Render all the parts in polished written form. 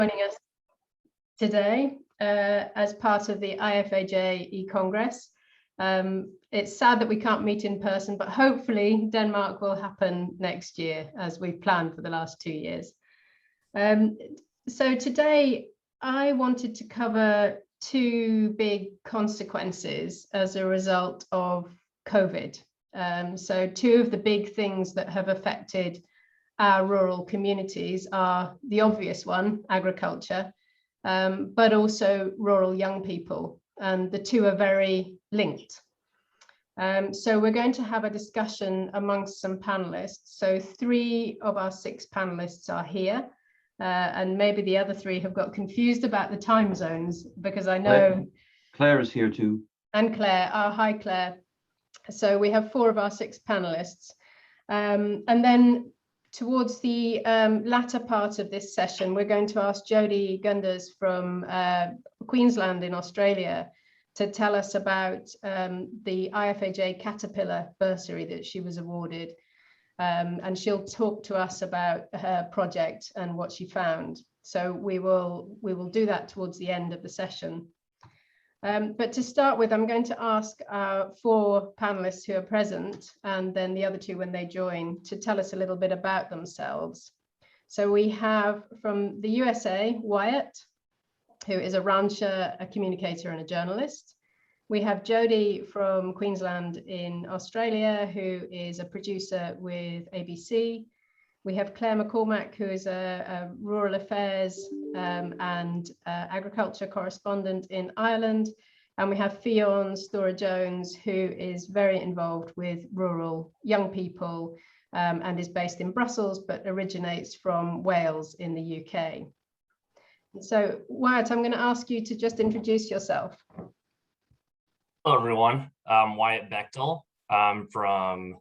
Joining us today as part of the IFAJ eCongress. It's sad that we can't meet in person, but hopefully Denmark will happen next year as we've planned for the last 2 years. So today I wanted to cover two big consequences as a result of COVID. So two of the big things that have affected our rural communities are the obvious one, agriculture, but also rural young people, and the two are very linked. So we're going to have a discussion amongst some panelists. So 3 of our 6 panelists are here, and maybe the other 3 have got confused about the time zones, because I know Claire is here too. And Claire, hi Claire. So we have 4 of our 6 panelists, and then towards the latter part of this session, we're going to ask Jodie Gunders from Queensland in Australia to tell us about the IFAJ Caterpillar bursary that she was awarded. And she'll talk to us about her project and what she found. So we will do that towards the end of the session. But to start with, I'm going to ask our 4 panelists who are present, and then the other 2 when they join, to tell us a little bit about themselves. So we have from the USA, Wyatt, who is a rancher, a communicator and a journalist. We have Jodie from Queensland in Australia, who is a producer with ABC. We have Claire McCormack, who is a rural affairs and agriculture correspondent in Ireland. And we have Fionn Stora-Jones, who is very involved with rural young people and is based in Brussels, but originates from Wales in the UK. So Wyatt, I'm going to ask you to just introduce yourself. Hello, everyone. I'm Wyatt Bechtel. I'm from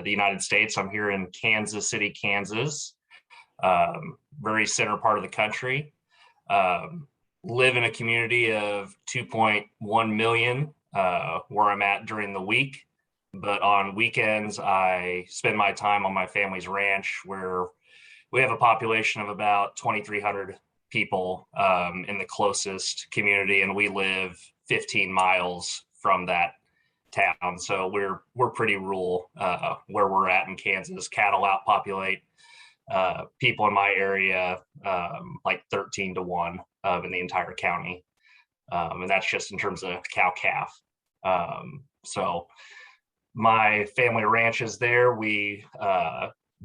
the United States. I'm here in Kansas City, Kansas, very center part of the country. Live in a community of 2.1 million where I'm at during the week. But on weekends, I spend my time on my family's ranch, where we have a population of about 2,300 people in the closest community, and we live 15 miles from that town. So we're pretty rural where we're at in Kansas. Cattle outpopulate people in my area like 13 to 1 in the entire county. And that's just in terms of cow-calf. So my family ranch is there. We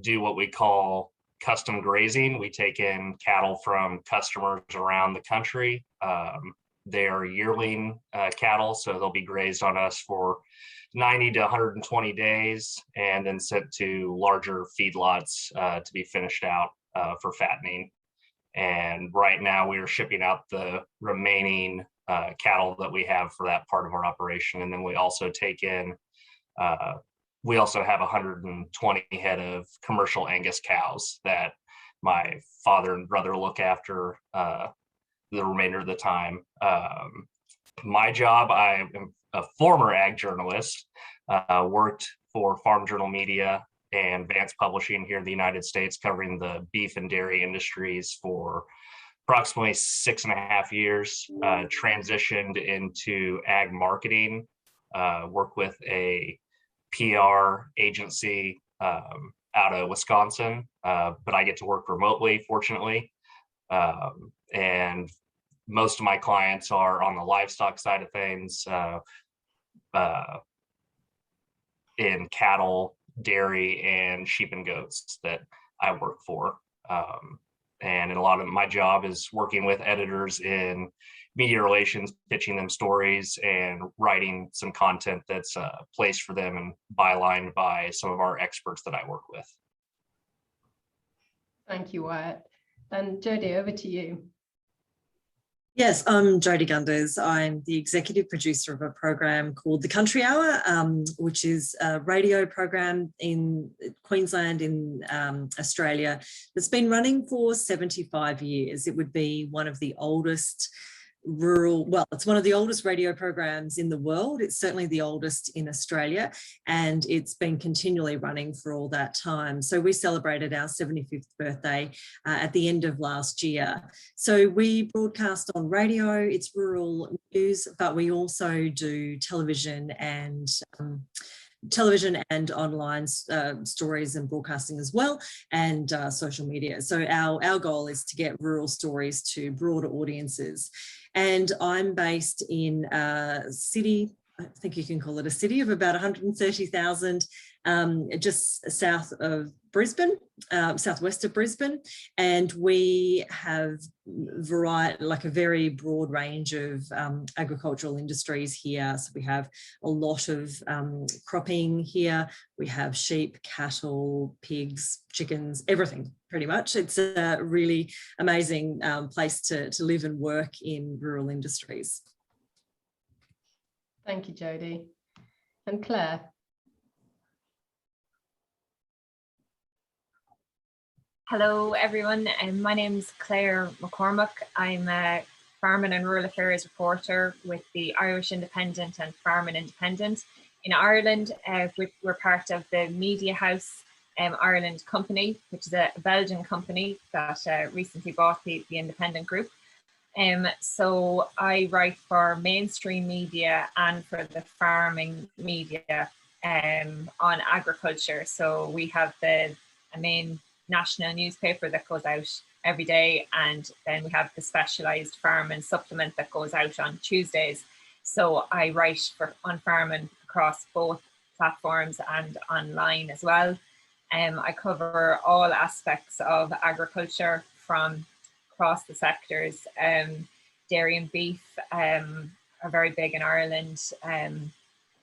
do what we call custom grazing. We take in cattle from customers around the country. They are yearling cattle, so they'll be grazed on us for 90 to 120 days and then sent to larger feedlots to be finished out for fattening. And right now we are shipping out the remaining cattle that we have for that part of our operation. And then we also take in, we also have 120 head of commercial Angus cows that my father and brother look after the remainder of the time. My job, I am a former ag journalist, worked for Farm Journal Media and Vance Publishing here in the United States, covering the beef and dairy industries for approximately 6.5 years, transitioned into ag marketing, worked with a PR agency out of Wisconsin, but I get to work remotely, fortunately. And most of my clients are on the livestock side of things, in cattle, dairy, and sheep and goats that I work for. And a lot of my job is working with editors in media relations, pitching them stories and writing some content that's placed for them and bylined by some of our experts that I work with. Thank you, Wyatt. And Jodie, over to you. Yes, I'm Jodie Gunders. I'm the executive producer of a program called The Country Hour, which is a radio program in Queensland in Australia that's been running for 75 years. It would be one of the oldest rural, well, it's one of the oldest radio programs in the world. It's certainly the oldest in Australia, and it's been continually running for all that time. So we celebrated our 75th birthday at the end of last year. So we broadcast on radio, it's rural news, but we also do television and online stories and broadcasting as well, and social media. So our goal is to get rural stories to broader audiences. And I'm based in a city, I think you can call it a city, of about 130,000, just south of Brisbane, southwest of Brisbane. And we have a very broad range of agricultural industries here. So we have a lot of cropping here. We have sheep, cattle, pigs, chickens, everything pretty much. It's a really amazing place to live and work in rural industries. Thank you, Jodie. And Claire? Hello, everyone. My name's Claire McCormack. I'm a Farming and Rural Affairs reporter with the Irish Independent and Farming Independent. In Ireland, we're part of the Media House Ireland company, which is a Belgian company that recently bought the Independent Group. So I write for mainstream media and for the farming media on agriculture. So we have a main national newspaper that goes out every day, and then we have the specialised farming supplement that goes out on Tuesdays. So I write on farming across both platforms and online as well. I cover all aspects of agriculture from across the sectors. Dairy and beef are very big in Ireland,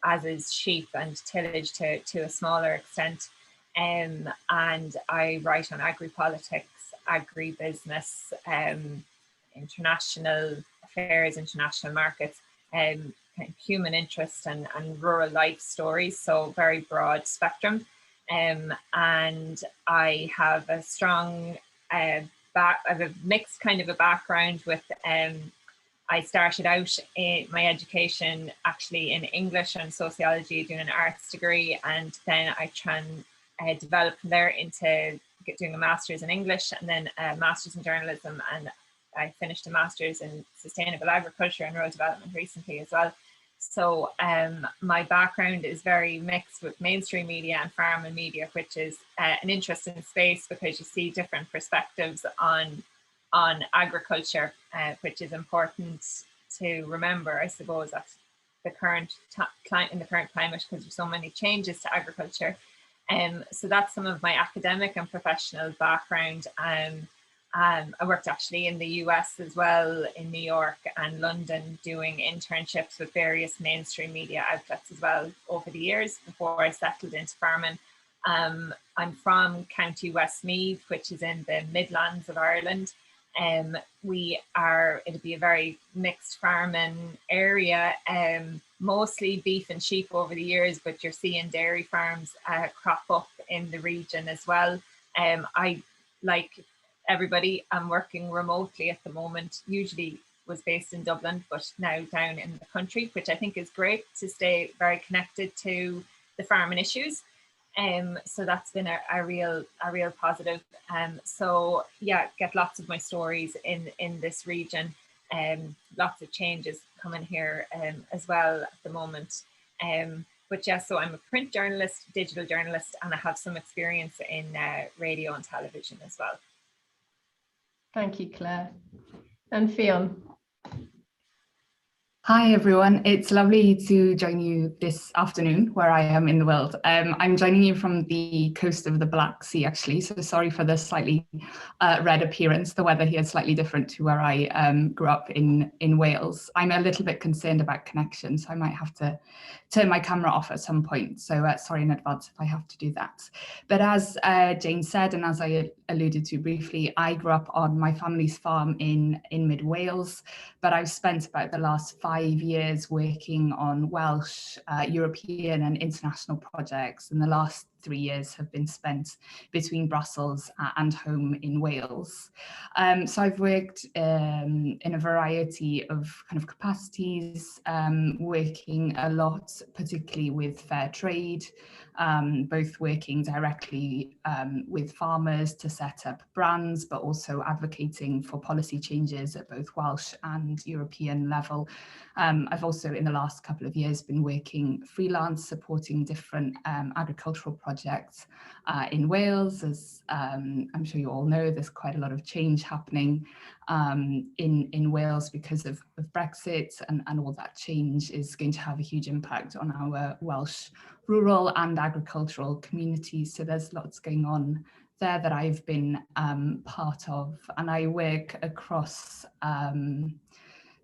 as is sheep and tillage to a smaller extent. And I write on agri-politics, agri-business, international affairs, international markets, kind of human interest and rural life stories, so very broad spectrum. And I have a strong I have a mixed kind of a background with, I started out in my education actually in English and sociology, doing an arts degree, and then I developed from there into doing a master's in English and then a master's in journalism, and I finished a master's in sustainable agriculture and rural development recently as well. So my background is very mixed with mainstream media and farm and media, which is an interesting space because you see different perspectives on agriculture, which is important to remember, I suppose, at the current in the current climate, because there's so many changes to agriculture. So that's some of my academic and professional background. I worked actually in the US as well, in New York and London, doing internships with various mainstream media outlets as well over the years before I settled into farming. I'm from County Westmeath, which is in the Midlands of Ireland. It'll be a very mixed farming area, mostly beef and sheep over the years, but you're seeing dairy farms crop up in the region as well. I, like everybody, I'm working remotely at the moment. Usually was based in Dublin, but now down in the country, which I think is great to stay very connected to the farming issues. So that's been a real positive. So yeah, get lots of my stories in this region. Lots of changes coming here as well at the moment. But yeah, so I'm a print journalist, digital journalist, and I have some experience in radio and television as well. Thank you, Claire. And Fionn. Hi everyone, it's lovely to join you this afternoon where I am in the world. I'm joining you from the coast of the Black Sea actually, so sorry for the slightly red appearance. The weather here is slightly different to where I grew up in Wales. I'm a little bit concerned about connection, so I might have to turn my camera off at some point, so sorry in advance if I have to do that. But as Jane said, and as I alluded to briefly, I grew up on my family's farm in mid Wales, but I've spent about the last 5 years working on Welsh, European and international projects. And the last 3 years have been spent between Brussels and home in Wales. So I've worked in a variety of kind of capacities, working a lot, particularly with fair trade, both working directly with farmers to set up brands, but also advocating for policy changes at both Welsh and European level. I've also, in the last couple of years, been working freelance, supporting different agricultural projects in Wales. As I'm sure you all know, there's quite a lot of change happening in Wales because of Brexit, and all that change is going to have a huge impact on our Welsh rural and agricultural communities. So there's lots going on there that I've been part of, and I work across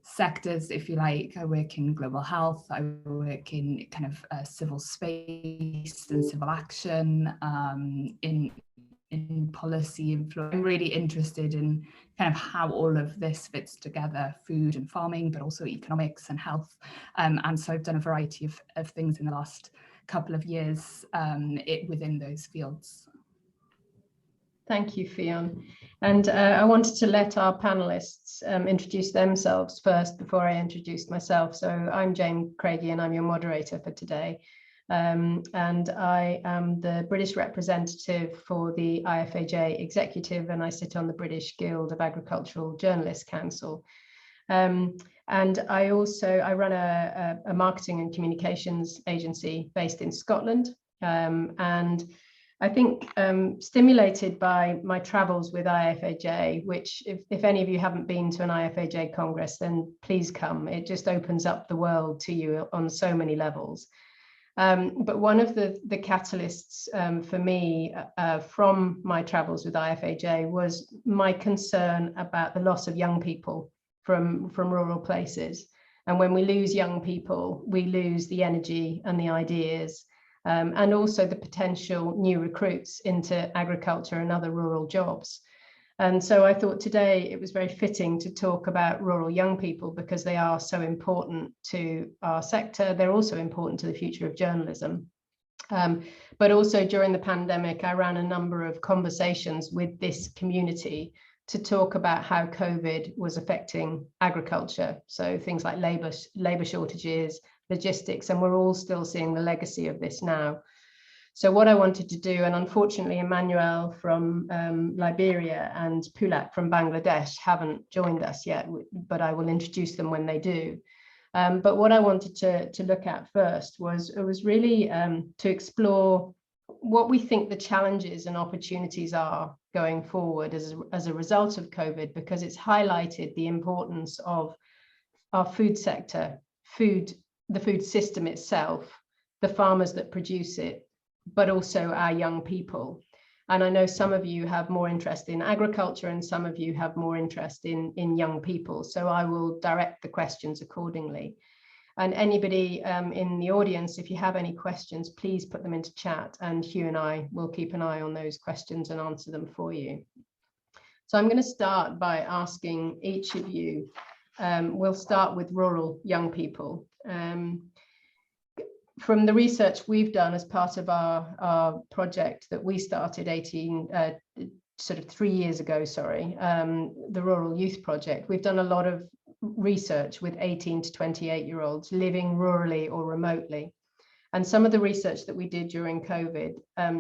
sectors, if you like. I work in global health, I work in kind of civil space and civil action, in policy influence. I'm really interested in kind of how all of this fits together, food and farming, but also economics and health. And so I've done a variety of things in the last couple of years within those fields. Thank you, Fionn. And I wanted to let our panelists introduce themselves first before I introduce myself. So I'm Jane Craigie and I'm your moderator for today. And I am the British representative for the IFAJ executive, and I sit on the British Guild of Agricultural Journalists Council. And I run a marketing and communications agency based in Scotland. And I think stimulated by my travels with IFAJ, which if any of you haven't been to an IFAJ Congress, then please come. It just opens up the world to you on so many levels. But one of the catalysts for me from my travels with IFAJ was my concern about the loss of young people from rural places. And when we lose young people, we lose the energy and the ideas, and also the potential new recruits into agriculture and other rural jobs. And so I thought today it was very fitting to talk about rural young people because they are so important to our sector. They're also important to the future of journalism. But also during the pandemic, I ran a number of conversations with this community to talk about how COVID was affecting agriculture. So things like labor shortages, logistics, and we're all still seeing the legacy of this now. So what I wanted to do, and unfortunately Emmanuel from Liberia and Pulak from Bangladesh haven't joined us yet, but I will introduce them when they do. But what I wanted to look at first was really to explore what we think the challenges and opportunities are going forward as a result of COVID, because it's highlighted the importance of our food sector, the food system itself, the farmers that produce it, but also our young people. And I know some of you have more interest in agriculture and some of you have more interest in young people. So I will direct the questions accordingly. And anybody in the audience, if you have any questions, please put them into chat and Hugh and I will keep an eye on those questions and answer them for you. So I'm going to start by asking each of you, we'll start with rural young people. From the research we've done as part of our project that we started 3 years ago, the Rural Youth Project, we've done a lot of research with 18 to 28-year-olds living rurally or remotely. And some of the research that we did during COVID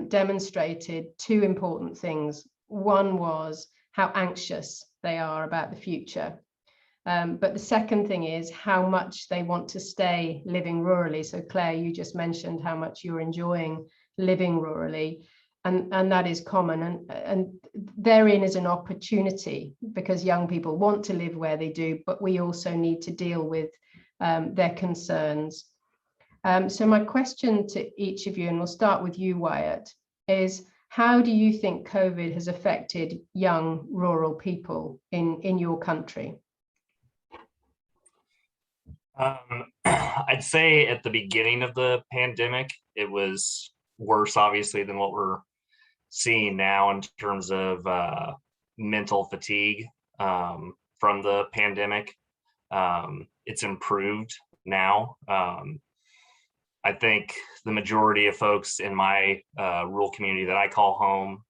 demonstrated two important things. One was how anxious they are about the future. But the second thing is how much they want to stay living rurally. So Claire, you just mentioned how much you're enjoying living rurally, and that is common. And therein is an opportunity because young people want to live where they do, but we also need to deal with their concerns. So my question to each of you, and we'll start with you, Wyatt, is how do you think COVID has affected young rural people in your country? I'd say at the beginning of the pandemic, it was worse, obviously, than what we're seeing now in terms of mental fatigue from the pandemic. It's improved now. I think the majority of folks in my rural community that I call home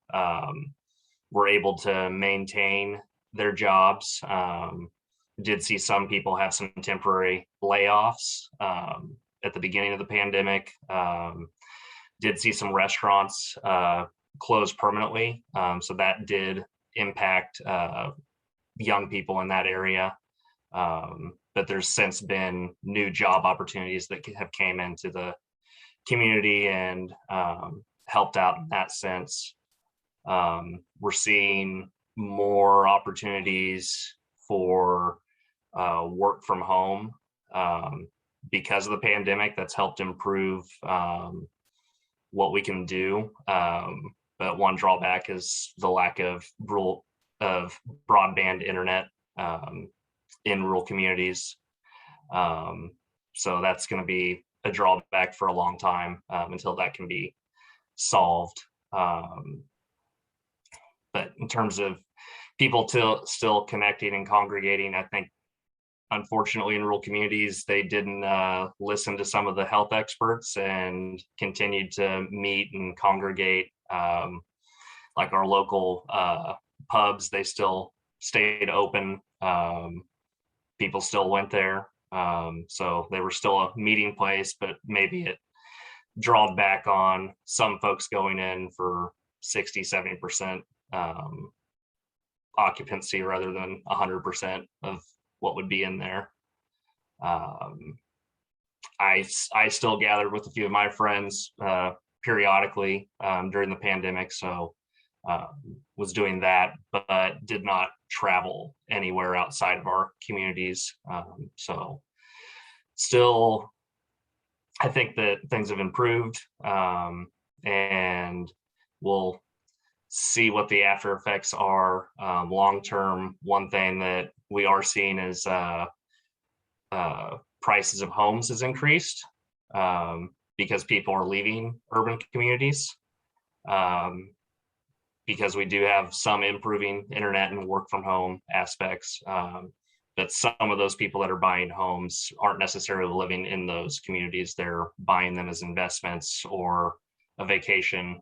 were able to maintain their jobs. Did see some people have some temporary layoffs at the beginning of the pandemic. Did see some restaurants close permanently. So that did impact young people in that area. But there's since been new job opportunities that have came into the community and helped out in that sense. We're seeing more opportunities for work from home because of the pandemic. That's helped improve what we can do. But one drawback is the lack of broadband internet in rural communities. So that's going to be a drawback for a long time until that can be solved. But in terms of people still connecting and congregating, I think unfortunately in rural communities, they didn't listen to some of the health experts and continued to meet and congregate. Like our local pubs, they still stayed open. People still went there. So they were still a meeting place, but maybe it drawed back on some folks going in for 60, 70% occupancy rather than 100% of what would be in there. I still gathered with a few of my friends periodically during the pandemic, so was doing that, but did not travel anywhere outside of our communities. So still, I think that things have improved, and we'll see what the after effects are long term. One thing that we are seeing is prices of homes has increased because people are leaving urban communities, because we do have some improving internet and work from home aspects. But some of those people that are buying homes aren't necessarily living in those communities. They're buying them as investments or a vacation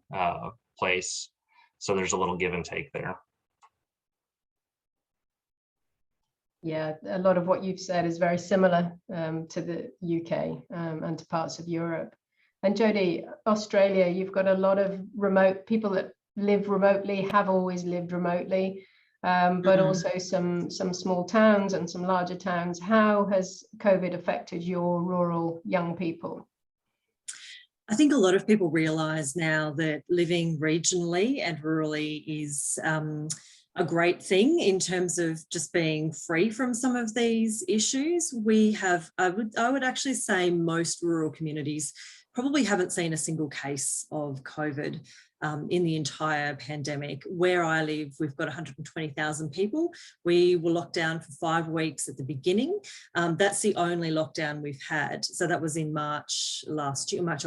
place. So there's a little give and take there. Yeah, a lot of what you've said is very similar to the UK and to parts of Europe. And Jodie, Australia, you've got a lot of remote people that live remotely, have always lived remotely, but also some small towns and some larger towns. How has COVID affected your rural young people? I think a lot of people realise now that living regionally and rurally is a great thing in terms of just being free from some of these issues. We have, I would actually say most rural communities probably haven't seen a single case of COVID in the entire pandemic. Where I live, we've got 120,000 people. We were locked down for 5 weeks at the beginning. That's the only lockdown we've had. So that was in March or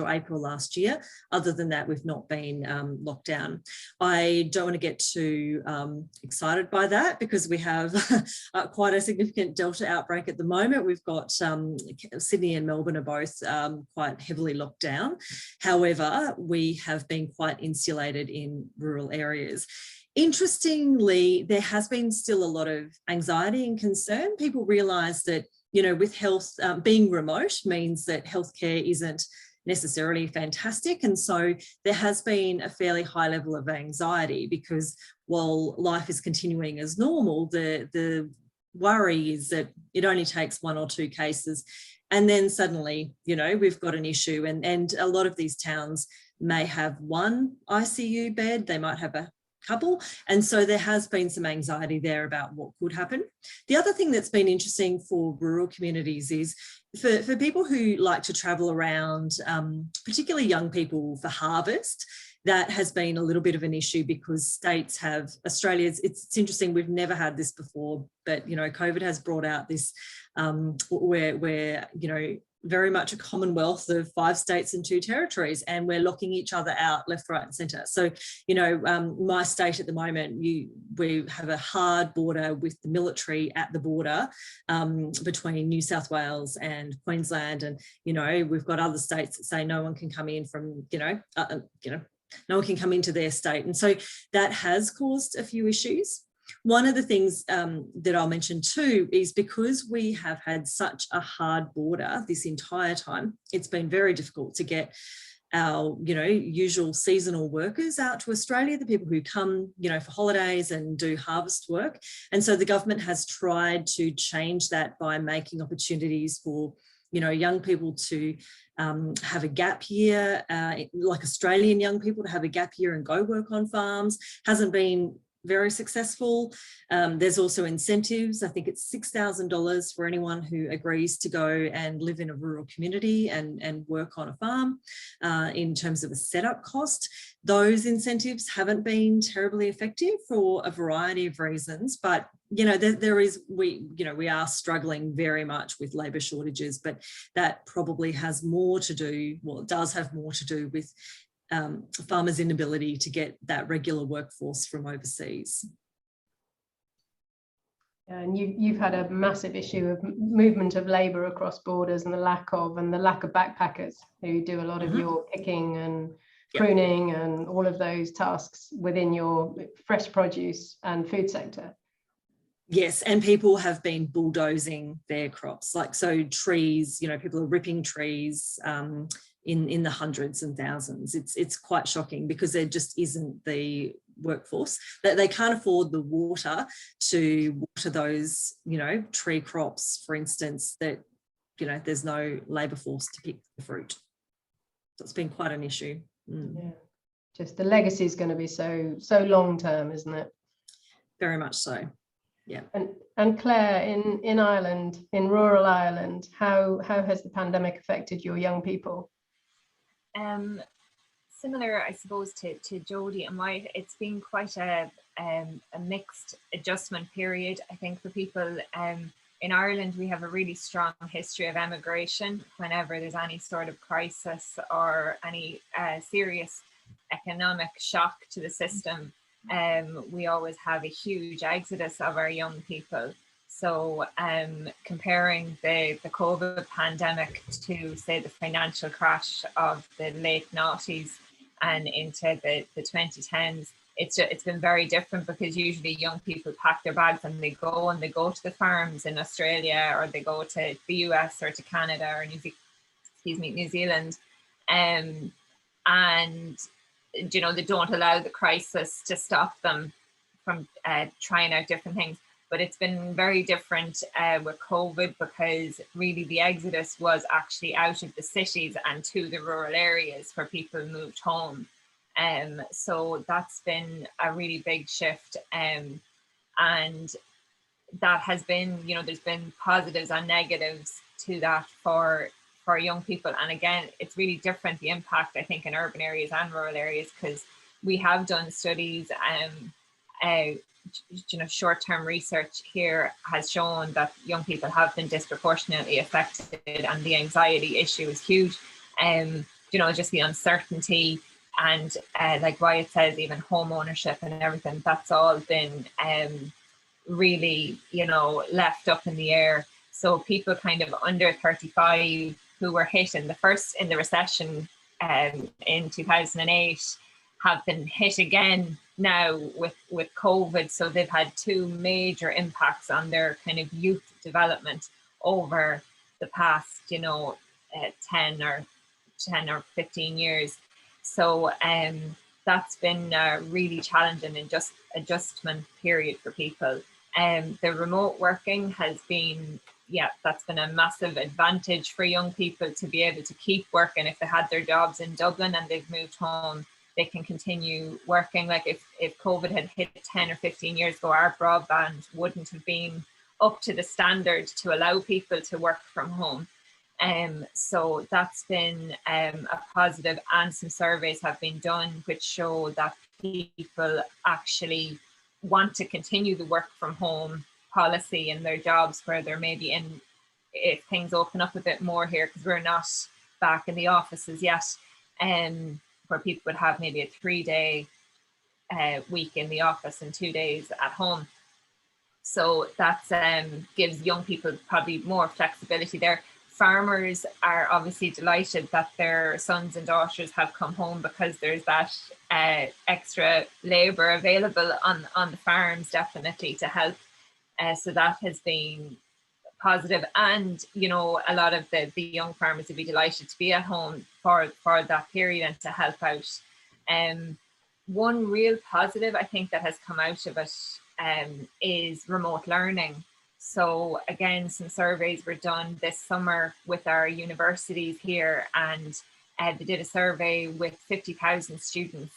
April last year. Other than that, we've not been locked down. I don't want to get too excited by that because we have quite a significant Delta outbreak at the moment. We've got Sydney and Melbourne are both quite heavily locked down. However, we have been quite insulated in rural areas. Interestingly, there has been still a lot of anxiety and concern. People realise that, you know, with health, being remote means that healthcare isn't necessarily fantastic. And so there has been a fairly high level of anxiety because while life is continuing as normal, the worry is that it only takes 1 or 2 cases. And then suddenly, you know, we've got an issue, and a lot of these towns may have 1 ICU bed, they might have a couple. And so there has been some anxiety there about what could happen. The other thing that's been interesting for rural communities is for people who like to travel around, particularly young people for harvest, that has been a little bit of an issue because states have, Australia's, it's interesting, we've never had this before, but, you know, COVID has brought out this where, you know, very much a commonwealth of 5 states and 2 territories, and we're locking each other out left, right and centre. So, you know, my state at the moment, we have a hard border with the military at the border between New South Wales and Queensland, and, you know, we've got other states that say no one can come in from, no one can come into their state. And so that has caused a few issues. One of the things that I'll mention too is because we have had such a hard border this entire time, it's been very difficult to get our, you know, usual seasonal workers out to Australia, the people who come, you know, for holidays and do harvest work. And so the government has tried to change that by making opportunities for, you know, young people to have a gap year, like Australian young people to have a gap year and go work on farms. Hasn't been very successful. There's also incentives. I think it's $6,000 for anyone who agrees to go and live in a rural community and work on a farm in terms of a setup cost. Those incentives haven't been terribly effective for a variety of reasons, but you know, we are struggling very much with labour shortages, but that probably has more to do, well, it does have more to do with farmers' inability to get that regular workforce from overseas. And you've had a massive issue of movement of labour across borders and the lack of backpackers who do a lot of your picking and pruning and all of those tasks within your fresh produce and food sector. Yes, and people have been bulldozing their crops. Like, so trees, you know, people are ripping trees in the hundreds and thousands. It's quite shocking because there just isn't the workforce, that they can't afford the water to water those, you know, tree crops, for instance, that, you know, there's no labour force to pick the fruit. So it's been quite an issue. Yeah, just the legacy is going to be so long term, isn't it? Very much so. Yeah. And Claire, in Ireland, in rural Ireland, how has the pandemic affected your young people? Similar, I suppose, to Jodie and Wyatt, it's been quite a mixed adjustment period, I think, for people. In Ireland, we have a really strong history of emigration. Whenever there's any sort of crisis or any serious economic shock to the system, we always have a huge exodus of our young people. So comparing the COVID pandemic to, say, the financial crash of the late noughties and into the 2010s, it's been very different, because usually young people pack their bags and they go to the farms in Australia, or they go to the US or to Canada or New Zealand, and you know, they don't allow the crisis to stop them from trying out different things. But it's been very different with COVID, because really the exodus was actually out of the cities and to the rural areas where people moved home. So that's been a really big shift. And that has been, you know, there's been positives and negatives to that for young people. And again, it's really different, the impact, I think, in urban areas and rural areas, because we have done studies, you know, short-term research here has shown that young people have been disproportionately affected, and the anxiety issue is huge. You know, just the uncertainty, and like Wyatt says, even home ownership and everything, that's all been really, you know, left up in the air. So people kind of under 35 who were hit in the recession in 2008 have been hit again now with COVID. So they've had two major impacts on their kind of youth development over the past, you know, 10 or 15 years. So that's been a really challenging and just adjustment period for people. The remote working has been, that's been a massive advantage for young people to be able to keep working. If they had their jobs in Dublin and they've moved home, they can continue working. Like if COVID had hit 10 or 15 years ago, our broadband wouldn't have been up to the standard to allow people to work from home. So that's been a positive, and some surveys have been done which show that people actually want to continue the work from home policy in their jobs where they're maybe if things open up a bit more here, because we're not back in the offices yet, where people would have maybe a 3-day week in the office and 2 days at home. So that gives young people probably more flexibility there. Farmers are obviously delighted that their sons and daughters have come home, because there's that extra labour available on the farms, definitely, to help. So that has been positive. And, you know, a lot of the young farmers would be delighted to be at home for that period and to help out. One real positive, I think, that has come out of it is remote learning. So again, some surveys were done this summer with our universities here, and they did a survey with 50,000 students,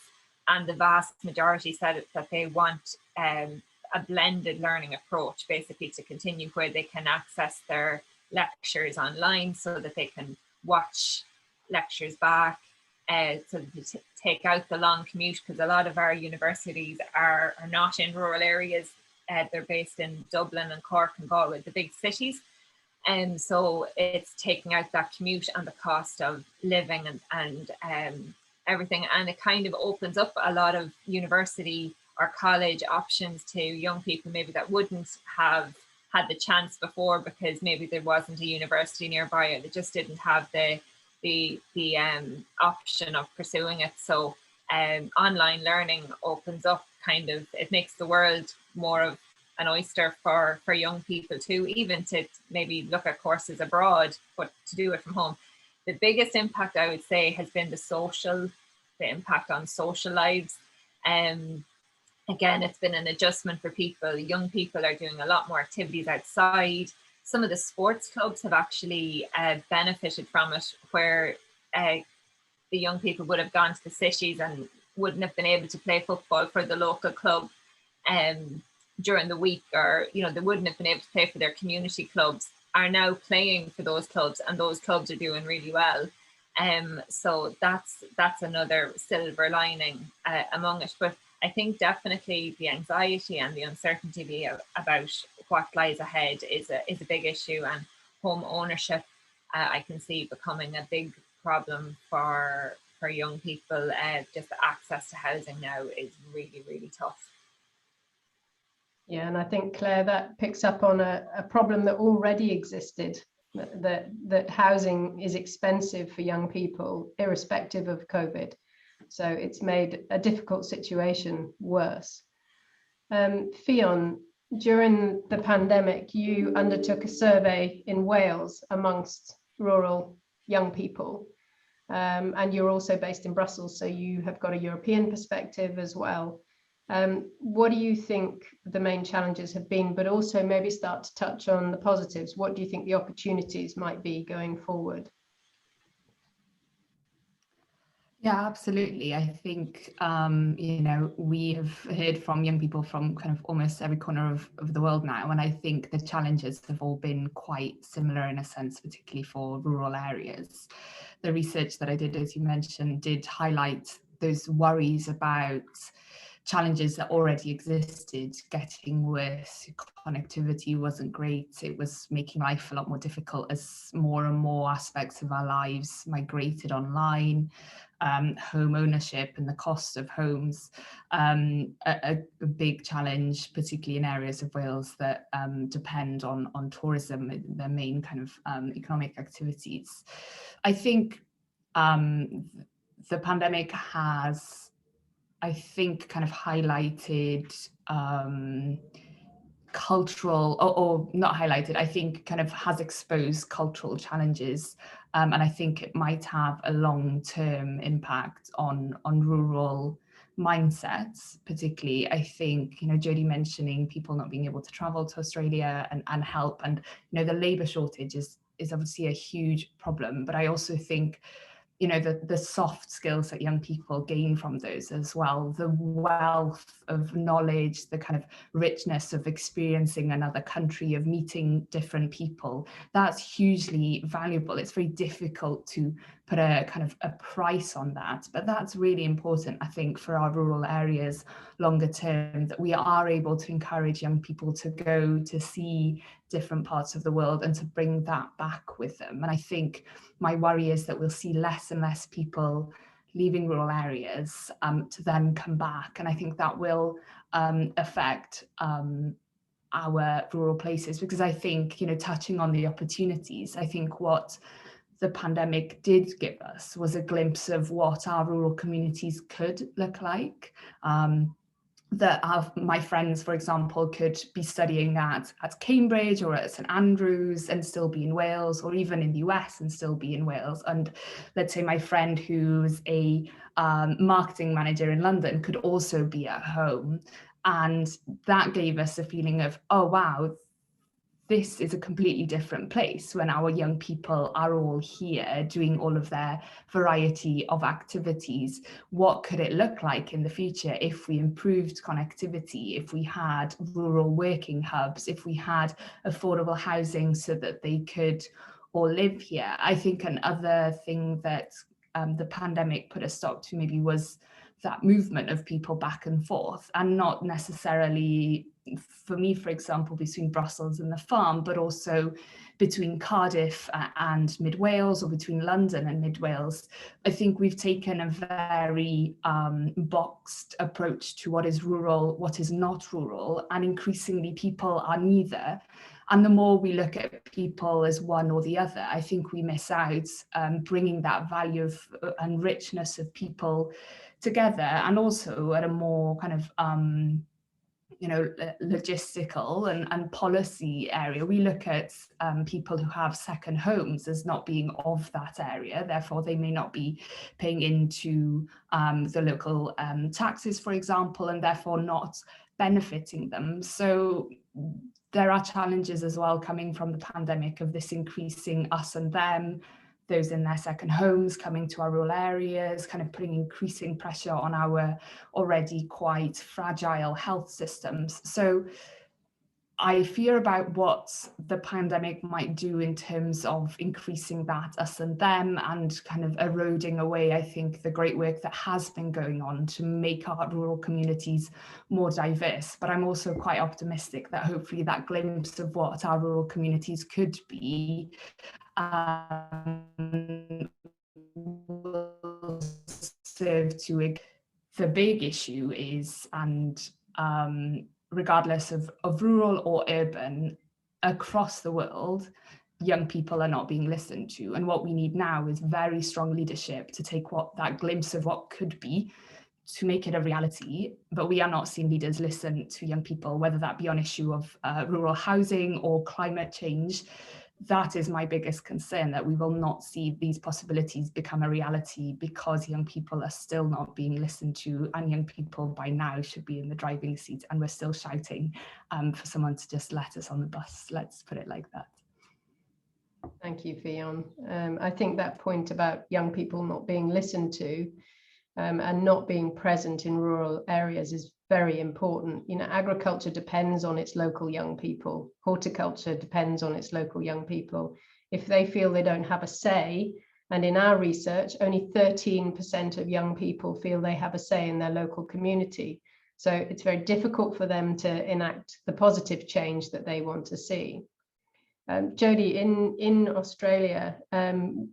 and the vast majority said that they want a blended learning approach, basically, to continue, where they can access their lectures online so that they can watch lectures back, so that they take out the long commute, because a lot of our universities are not in rural areas. They're based in Dublin and Cork and Galway, the big cities. And so it's taking out that commute and the cost of living and everything. And it kind of opens up a lot of university or college options to young people maybe that wouldn't have had the chance before, because maybe there wasn't a university nearby, or they just didn't have the option of pursuing it. So online learning opens up, kind of, it makes the world more of an oyster for young people too, even to maybe look at courses abroad, but to do it from home. The biggest impact, I would say, has been the impact on social lives. Again, it's been an adjustment for people. Young people are doing a lot more activities outside. Some of the sports clubs have actually benefited from it, where the young people would have gone to the cities and wouldn't have been able to play football for the local club during the week, or, you know, they wouldn't have been able to play for their community clubs, are now playing for those clubs, and those clubs are doing really well. So that's another silver lining among it. But I think definitely the anxiety and the uncertainty about what lies ahead is a big issue, and home ownership I can see becoming a big problem for young people. Just the access to housing now is really, really tough. Yeah, and I think, Claire, that picks up on a problem that already existed, that housing is expensive for young people, irrespective of COVID. So it's made a difficult situation worse. Fionn, during the pandemic, you undertook a survey in Wales amongst rural young people. And you're also based in Brussels, so you have got a European perspective as well. What do you think the main challenges have been, but also maybe start to touch on the positives? What do you think the opportunities might be going forward? Yeah, absolutely. I think, you know, we have heard from young people from kind of almost every corner of the world now. And I think the challenges have all been quite similar in a sense, particularly for rural areas. The research that I did, as you mentioned, did highlight those worries about challenges that already existed. Getting worse, connectivity wasn't great. It was making life a lot more difficult as more and more aspects of our lives migrated online. Home ownership and the cost of homes, a big challenge, particularly in areas of Wales that depend on tourism, their main kind of economic activities. I think the pandemic has, I think, kind of highlighted cultural, or not highlighted, I think kind of has exposed cultural challenges, and I think it might have a long-term impact on rural mindsets. Particularly, I think, you know, Jodie mentioning people not being able to travel to Australia and help, and, you know, the labour shortage is obviously a huge problem, but I also think, you know, the soft skills that young people gain from those as well, the wealth of knowledge, the kind of richness of experiencing another country, of meeting different people, that's hugely valuable. It's very difficult to put a kind of a price on that, but that's really important, I think, for our rural areas longer term, that we are able to encourage young people to go to see different parts of the world and to bring that back with them. And I think my worry is that we'll see less and less people leaving rural areas to then come back. And I think that will affect our rural places, because I think, you know, touching on the opportunities, I think what the pandemic did give us was a glimpse of what our rural communities could look like. That my friends, for example, could be studying at Cambridge or at St Andrews and still be in Wales, or even in the US and still be in Wales. And let's say my friend who's a marketing manager in London could also be at home. And that gave us a feeling of, oh, wow, this is a completely different place when our young people are all here doing all of their variety of activities. What could it look like in the future if we improved connectivity, if we had rural working hubs, if we had affordable housing so that they could all live here? I think another thing that the pandemic put a stop to maybe was that movement of people back and forth, and not necessarily for me, for example, between Brussels and the farm, but also between Cardiff and Mid Wales, or between London and Mid Wales. I think we've taken a very boxed approach to what is rural, what is not rural, and increasingly people are neither. And the more we look at people as one or the other, I think we miss out bringing that value of, and richness of people together, and also at a more kind of you know, logistical and policy area. We look at people who have second homes as not being of that area, therefore they may not be paying into the local taxes, for example, and therefore not benefiting them. So there are challenges as well coming from the pandemic of this increasing us and them, those in their second homes coming to our rural areas, kind of putting increasing pressure on our already quite fragile health systems. So I fear about what the pandemic might do in terms of increasing that us and them, and kind of eroding away, I think, the great work that has been going on to make our rural communities more diverse. But I'm also quite optimistic that hopefully that glimpse of what our rural communities could be will serve to. The big issue is, and regardless of rural or urban, across the world, young people are not being listened to. And what we need now is very strong leadership to take that glimpse of what could be, to make it a reality. But we are not seeing leaders listen to young people, whether that be on issue of rural housing or climate change. That is my biggest concern, that we will not see these possibilities become a reality because young people are still not being listened to, and young people by now should be in the driving seat, and we're still shouting for someone to just let us on the bus. Let's put it like that. Thank you, Fionn. I think that point about young people not being listened to and not being present in rural areas is very important. You know, agriculture depends on its local young people. Horticulture depends on its local young people. If they feel they don't have a say, and in our research, only 13% of young people feel they have a say in their local community. So it's very difficult for them to enact the positive change that they want to see. Jodie, in Australia,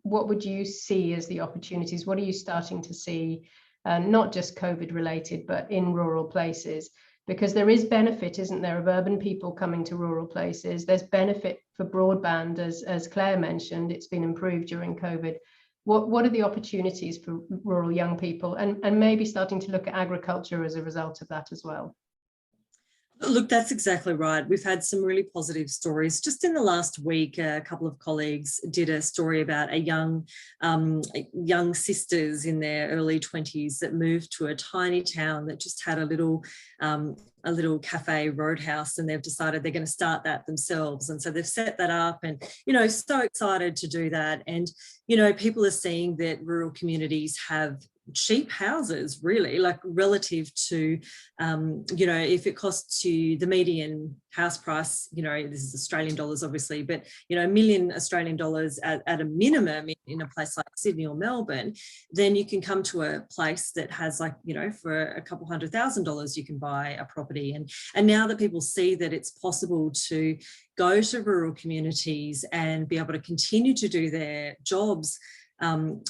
what would you see as the opportunities? What are you starting to see, not just COVID related, but in rural places? Because there is benefit, isn't there, of urban people coming to rural places. There's benefit for broadband, as Claire mentioned, it's been improved during COVID. What are the opportunities for rural young people, and maybe starting to look at agriculture as a result of that as well? Look, that's exactly right. We've had some really positive stories. Just in the last week, a couple of colleagues did a story about young sisters in their early 20s that moved to a tiny town that just had a little cafe roadhouse, and they've decided they're going to start that themselves. And so they've set that up, and, you know, so excited to do that. And, you know, people are seeing that rural communities have cheap houses, really, like relative to, you know, if it costs you the median house price, you know, this is Australian dollars, obviously, but, you know, $1 million Australian dollars at a minimum in a place like Sydney or Melbourne, then you can come to a place that has, like, you know, for a couple $100,000 you can buy a property. And now that people see that it's possible to go to rural communities and be able to continue to do their jobs,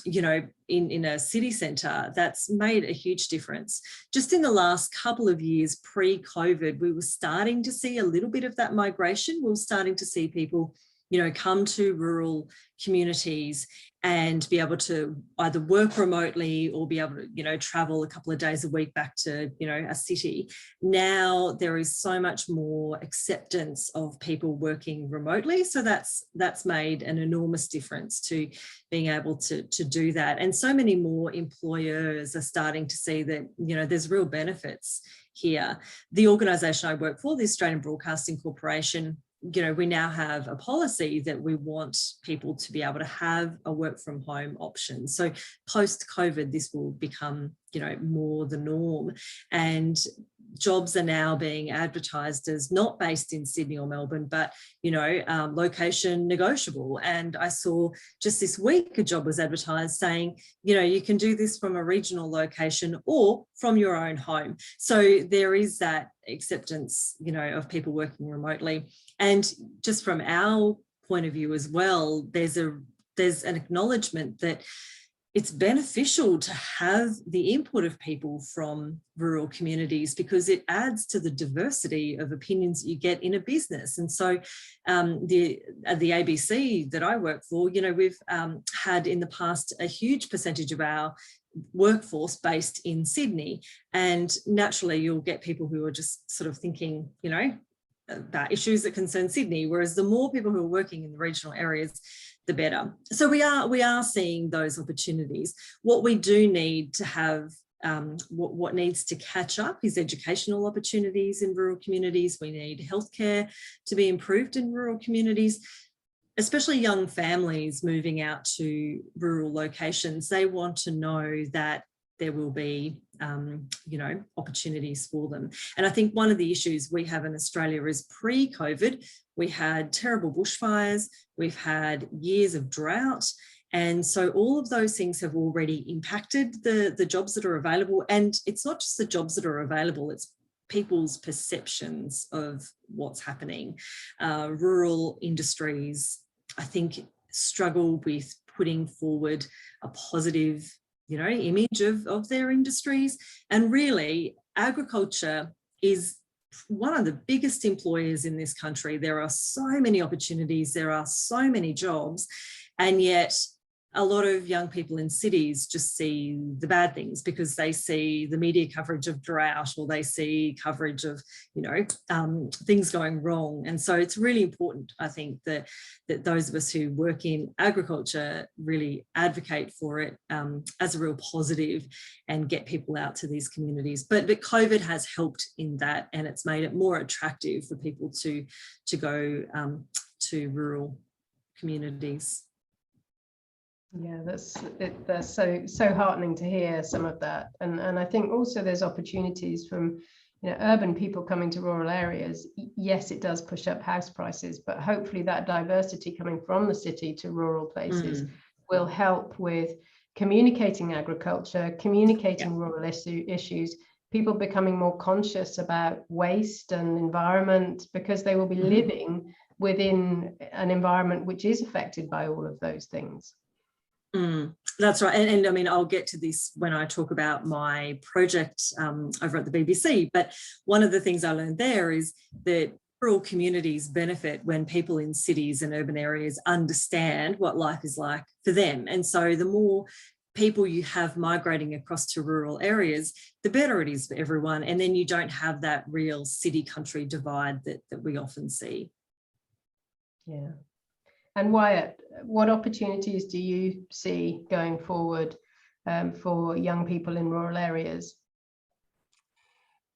you know, in a city centre, that's made a huge difference. Just in the last couple of years pre-COVID, we were starting to see a little bit of that migration. We were starting to see people, you know, come to rural communities and be able to either work remotely or be able to, you know, travel a couple of days a week back to, you know, a city. Now there is so much more acceptance of people working remotely. So that's made an enormous difference to being able to do that. And so many more employers are starting to see that, you know, there's real benefits here. The organisation I work for, the Australian Broadcasting Corporation, you know, we now have a policy that we want people to be able to have a work from home option. So post-COVID, this will become, you know, more the norm. And jobs are now being advertised as not based in Sydney or Melbourne, but, you know, location negotiable. And I saw just this week a job was advertised saying, you know, you can do this from a regional location or from your own home. So there is that acceptance, you know, of people working remotely. And just from our point of view as well, there's an acknowledgement that it's beneficial to have the input of people from rural communities because it adds to the diversity of opinions that you get in a business. And so the ABC that I work for, you know, we've had in the past a huge percentage of our workforce based in Sydney. And naturally, you'll get people who are just sort of thinking, you know, about issues that concern Sydney, whereas the more people who are working in the regional areas, the better. So we are seeing those opportunities. What we do need to have, what needs to catch up is educational opportunities in rural communities. We need healthcare to be improved in rural communities, especially young families moving out to rural locations. They want to know that there will be, you know, opportunities for them. And I think one of the issues we have in Australia is pre-COVID, we had terrible bushfires, we've had years of drought. And so all of those things have already impacted the jobs that are available. And it's not just the jobs that are available, it's people's perceptions of what's happening. Rural industries, I think, struggle with putting forward a positive, you know, image of their industries. And really, agriculture is one of the biggest employers in this country. There are so many opportunities, there are so many jobs, and yet a lot of young people in cities just see the bad things because they see the media coverage of drought or they see coverage of, you know, things going wrong. And so it's really important, I think, that those of us who work in agriculture really advocate for it as a real positive and get people out to these communities. But COVID has helped in that, and it's made it more attractive for people to go to rural communities. Yeah, that's so heartening to hear some of that, and I think also there's opportunities from, you know, urban people coming to rural areas. Yes, it does push up house prices, but hopefully that diversity coming from the city to rural places will help with communicating agriculture, communicating rural issues, people becoming more conscious about waste and environment because they will be living within an environment which is affected by all of those things. That's right. And I mean, I'll get to this when I talk about my project over at the BBC. But one of the things I learned there is that rural communities benefit when people in cities and urban areas understand what life is like for them. And so the more people you have migrating across to rural areas, the better it is for everyone. And then you don't have that real city-country divide that we often see. Yeah. And Wyatt, what opportunities do you see going forward for young people in rural areas?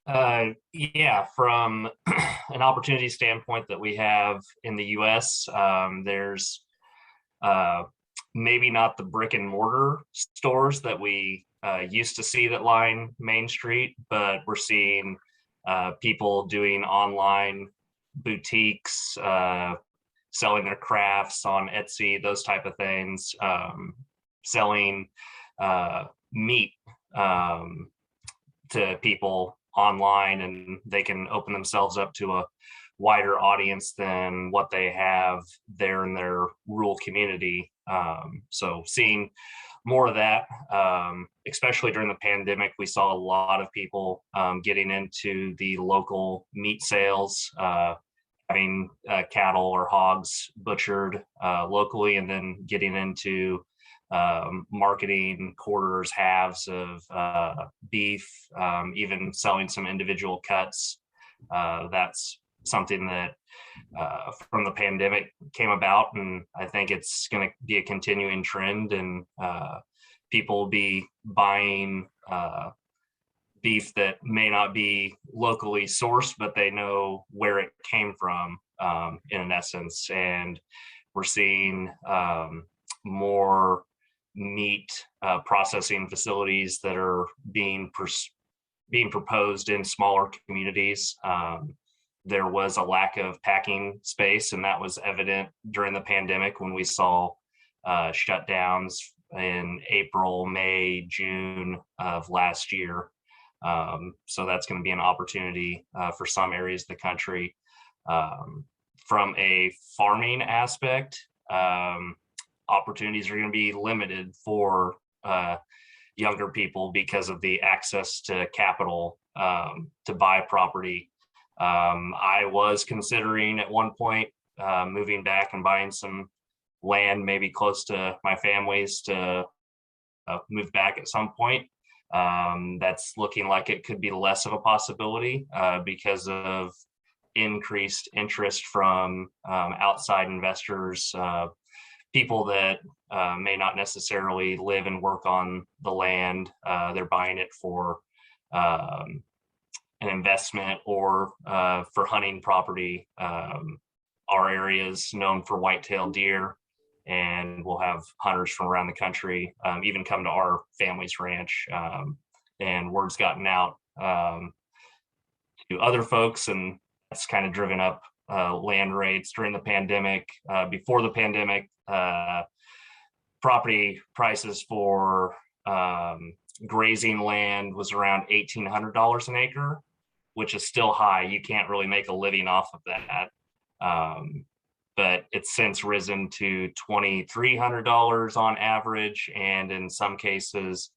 Yeah, from an opportunity standpoint that we have in the US, there's maybe not the brick and mortar stores that we used to see that line Main Street, but we're seeing people doing online boutiques, selling their crafts on Etsy, those type of things, selling meat to people online, and they can open themselves up to a wider audience than what they have there in their rural community. So seeing more of that, especially during the pandemic, we saw a lot of people getting into the local meat sales, having cattle or hogs butchered locally, and then getting into marketing quarters, halves of beef, even selling some individual cuts. That's something that from the pandemic came about, and I think it's going to be a continuing trend, and people will be buying beef that may not be locally sourced, but they know where it came from, in essence. And we're seeing more meat processing facilities that are being proposed in smaller communities. There was a lack of packing space, and that was evident during the pandemic when we saw shutdowns in April, May, June of last year. So that's going to be an opportunity for some areas of the country. From a farming aspect, opportunities are going to be limited for younger people because of the access to capital to buy property. I was considering at one point moving back and buying some land, maybe close to my family's, to move back at some point. That's looking like it could be less of a possibility because of increased interest from outside investors, people that may not necessarily live and work on the land. They're buying it for an investment or for hunting property. Our area is known for white-tailed deer, and we'll have hunters from around the country even come to our family's ranch. And word's gotten out to other folks, and that's kind of driven up land rates during the pandemic. Before the pandemic, property prices for grazing land was around $1,800 an acre, which is still high. You can't really make a living off of that. But it's since risen to $2,300 on average, and in some cases,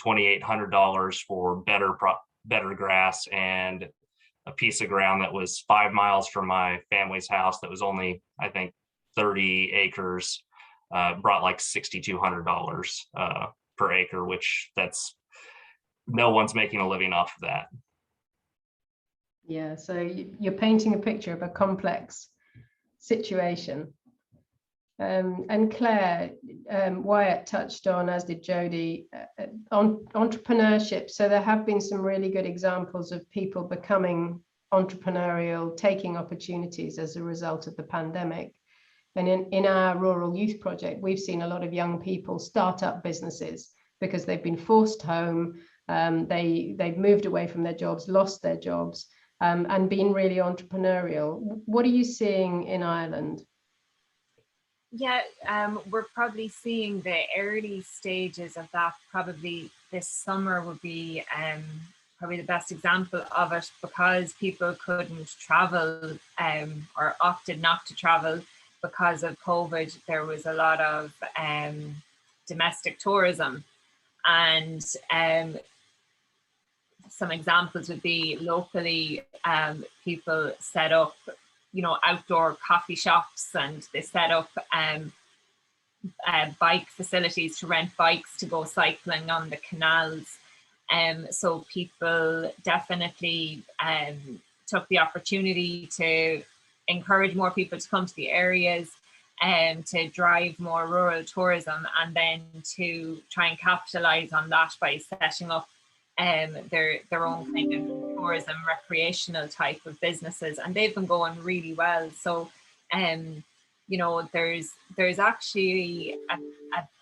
$2,800 for better grass. And a piece of ground that was 5 miles from my family's house that was only, I think, 30 acres, brought like $6,200 per acre, which that's, no one's making a living off of that. Yeah, so you're painting a picture of a complex situation. And Claire, Wyatt touched on, as did Jody, on entrepreneurship. So there have been some really good examples of people becoming entrepreneurial, taking opportunities as a result of the pandemic. And in our rural youth project, we've seen a lot of young people start up businesses because they've been forced home, they've moved away from their jobs, lost their jobs, and been really entrepreneurial. What are you seeing in Ireland? Yeah, we're probably seeing the early stages of that. Probably this summer would be probably the best example of it, because people couldn't travel or opted not to travel because of COVID. There was a lot of domestic tourism, and some examples would be locally people set up, you know, outdoor coffee shops, and they set up bike facilities to rent bikes to go cycling on the canals. So people definitely took the opportunity to encourage more people to come to the areas and to drive more rural tourism, and then to try and capitalize on that by setting up their own kind of tourism, recreational type of businesses, and they've been going really well. So you know, there's actually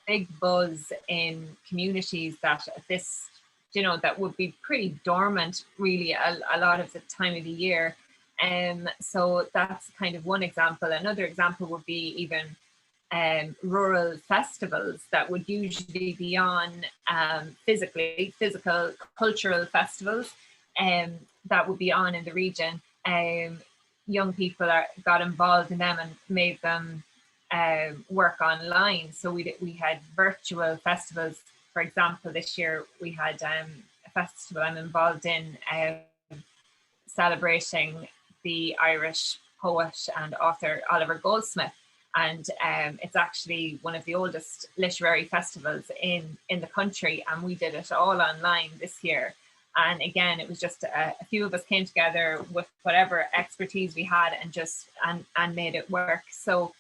big buzz in communities that this, you know, that would be pretty dormant really a lot of the time of the year. So that's kind of one example. Another example would be even rural festivals that would usually be on physical cultural festivals that would be on in the region. Young people got involved in them and made them work online. So we had virtual festivals. For example, this year we had a festival I'm involved in celebrating the Irish poet and author Oliver Goldsmith. And it's actually one of the oldest literary festivals in the country, and we did it all online this year. And again, it was just a few of us came together with whatever expertise we had and made it work. So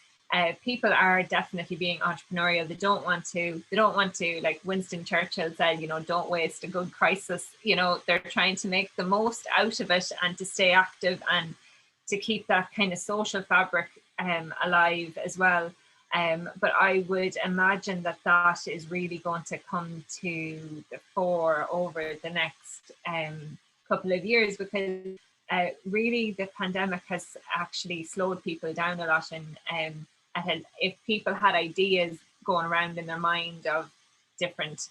people are definitely being entrepreneurial. They don't want to, like Winston Churchill said, you know, don't waste a good crisis. You know, they're trying to make the most out of it and to stay active and to keep that kind of social fabric alive as well. But I would imagine that is really going to come to the fore over the next couple of years, because really the pandemic has actually slowed people down a lot. And if people had ideas going around in their mind of different,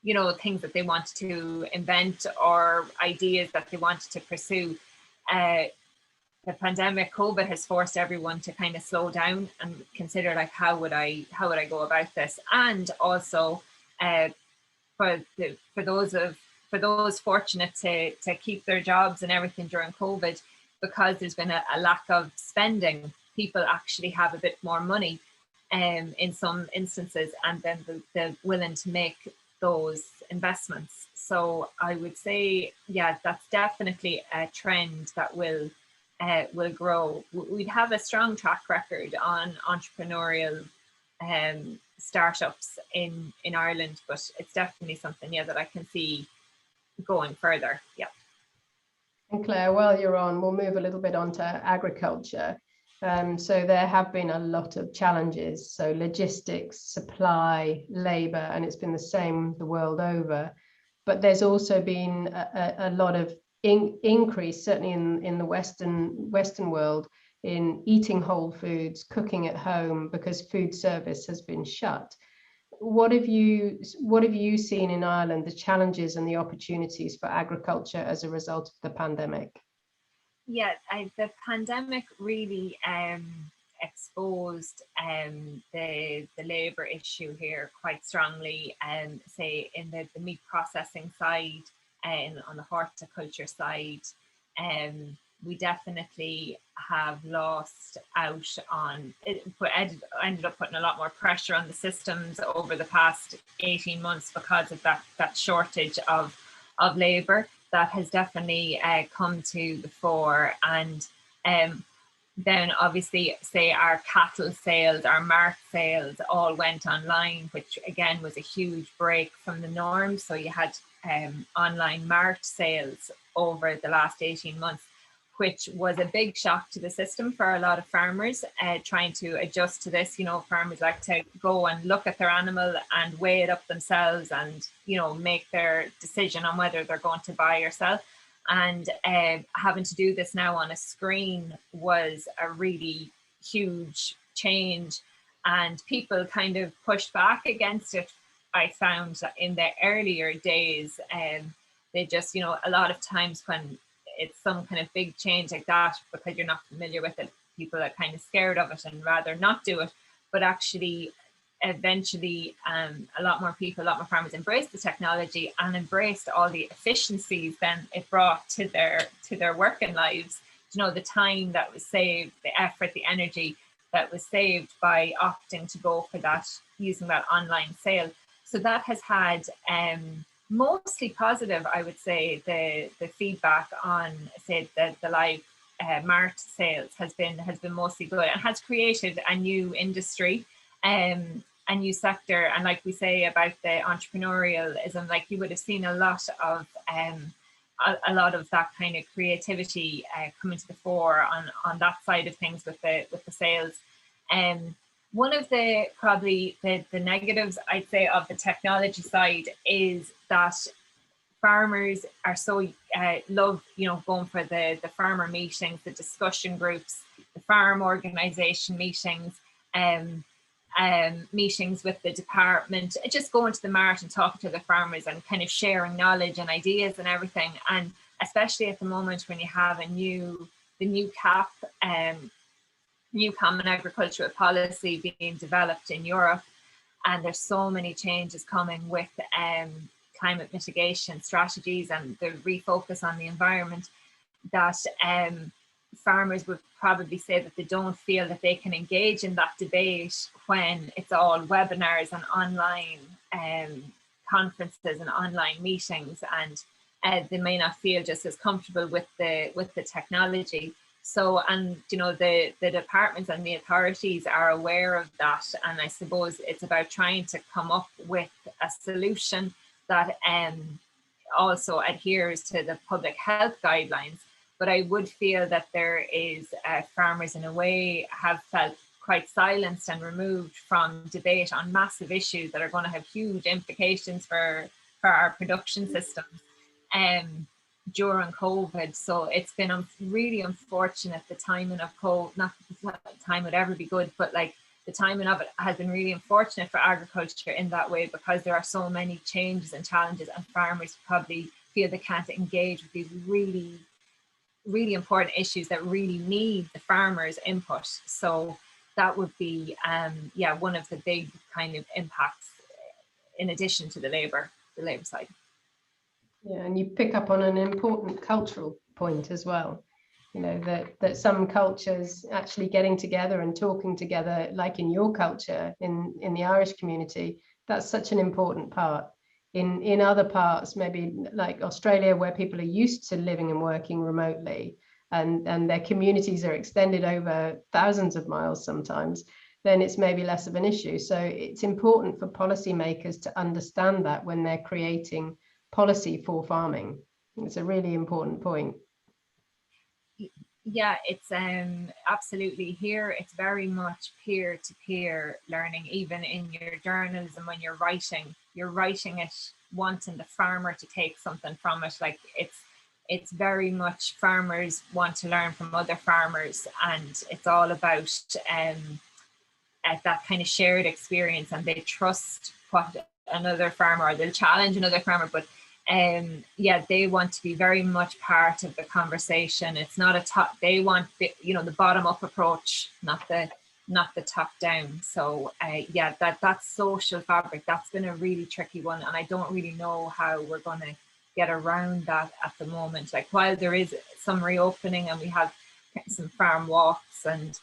you know, things that they wanted to invent or ideas that they wanted to pursue, the pandemic, COVID has forced everyone to kind of slow down and consider, like, how would I go about this? And also for those fortunate to keep their jobs and everything during COVID, because there's been a lack of spending, people actually have a bit more money in some instances, and then they're willing to make those investments. So I would say, yeah, that's definitely a trend that will grow. We'd have a strong track record on entrepreneurial startups in Ireland, but it's definitely something, yeah, that I can see going further. Yeah. And Claire, while you're on, we'll move a little bit on to agriculture. So there have been a lot of challenges, so logistics, supply, labour, and it's been the same the world over. But there's also been a lot of increase, certainly in the Western world, in eating whole foods, cooking at home, because food service has been shut. What have you seen in Ireland, the challenges and the opportunities for agriculture as a result of the pandemic? Yeah, the pandemic really exposed the labour issue here quite strongly, say in the meat processing side and on the horticulture side. We definitely have lost out on it, but ended up putting a lot more pressure on the systems over the past 18 months because of that shortage of labour that has definitely come to the fore. And then obviously, say our cattle sales, our mart sales all went online, which again was a huge break from the norm. So you had online mart sales over the last 18 months, which was a big shock to the system for a lot of farmers trying to adjust to this. You know, farmers like to go and look at their animal and weigh it up themselves and, you know, make their decision on whether they're going to buy or sell. And having to do this now on a screen was a really huge change, and people kind of pushed back against it. I found that in the earlier days, they just, you know, a lot of times when it's some kind of big change like that, because you're not familiar with it, people are kind of scared of it and rather not do it. But actually, eventually, a lot more farmers embraced the technology and embraced all the efficiencies then it brought to their working lives. You know, the time that was saved, the effort, the energy that was saved by opting to go for that, using that online sale. So that has had mostly positive, I would say. The feedback on, say, the live mart sales has been mostly good, and has created a new industry, a new sector. And like we say about the entrepreneurialism, like you would have seen a lot of that kind of creativity coming to the fore on that side of things with the sales. One of the probably the negatives, I'd say, of the technology side is that farmers are so love, you know, going for the farmer meetings, the discussion groups, the farm organization meetings, meetings with the department, just going to the mart and talking to the farmers and kind of sharing knowledge and ideas and everything. And especially at the moment when you have the new CAP, new Common Agricultural Policy being developed in Europe, and there's so many changes coming with climate mitigation strategies and the refocus on the environment, that farmers would probably say that they don't feel that they can engage in that debate when it's all webinars and online conferences and online meetings, and they may not feel just as comfortable with the technology. So, and you know, the departments and the authorities are aware of that, and I suppose it's about trying to come up with a solution that also adheres to the public health guidelines. But I would feel that there is farmers in a way have felt quite silenced and removed from debate on massive issues that are going to have huge implications for our production systems during COVID. So it's been really unfortunate, the timing of COVID, not that the time would ever be good, but like the timing of it has been really unfortunate for agriculture in that way, because there are so many changes and challenges, and farmers probably feel they can't engage with these really, really important issues that really need the farmers' input. So that would be, one of the big kind of impacts in addition to the labor side. Yeah, and you pick up on an important cultural point as well. You know, that some cultures actually getting together and talking together, like in your culture, in the Irish community, that's such an important part. In other parts, maybe like Australia, where people are used to living and working remotely, and their communities are extended over thousands of miles sometimes, then it's maybe less of an issue. So it's important for policymakers to understand that when they're creating policy for farming. It's a really important point. Yeah, it's absolutely here. It's very much peer-to-peer learning. Even in your journalism, when you're writing it wanting the farmer to take something from it. Like it's very much farmers want to learn from other farmers, and it's all about that kind of shared experience, and they trust what another farmer, or they'll challenge another farmer, but they want to be very much part of the conversation. It's not a top, they want the bottom up approach, not the top down. So that social fabric, that's been a really tricky one, and I don't really know how we're going to get around that at the moment. Like, while there is some reopening and we have some farm walks and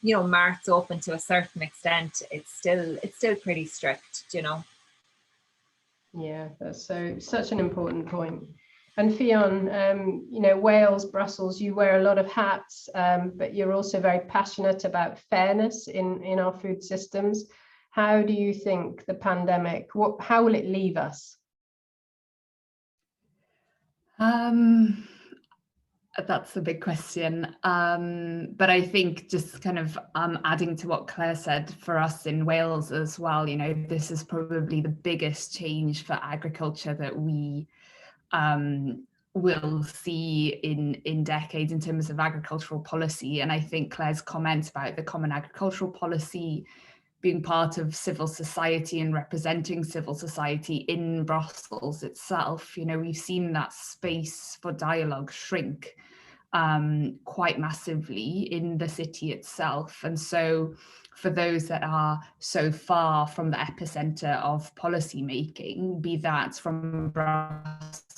marts open to a certain extent, it's still pretty strict, Yeah, that's such an important point. And Fionn, Wales, Brussels, you wear a lot of hats, but you're also very passionate about fairness in our food systems. How do you think the pandemic, how will it leave us? That's a big question. But I think just kind of adding to what Claire said, for us in Wales as well, this is probably the biggest change for agriculture that we will see in decades in terms of agricultural policy. And I think Claire's comment about the Common Agricultural Policy being part of civil society and representing civil society in Brussels itself, we've seen that space for dialogue shrink quite massively in the city itself. And so for those that are so far from the epicenter of policy making, be that from Brussels,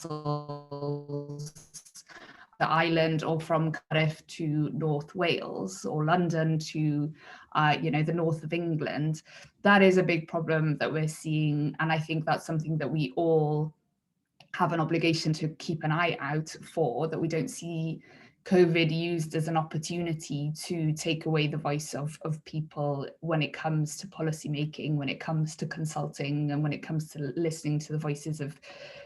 the island, or from Cardiff to North Wales, or London to the north of England, that is a big problem that we're seeing. And I think that's something that we all have an obligation to keep an eye out for, that we don't see COVID used as an opportunity to take away the voice of people when it comes to policy making, when it comes to consulting, and when it comes to listening to the voices of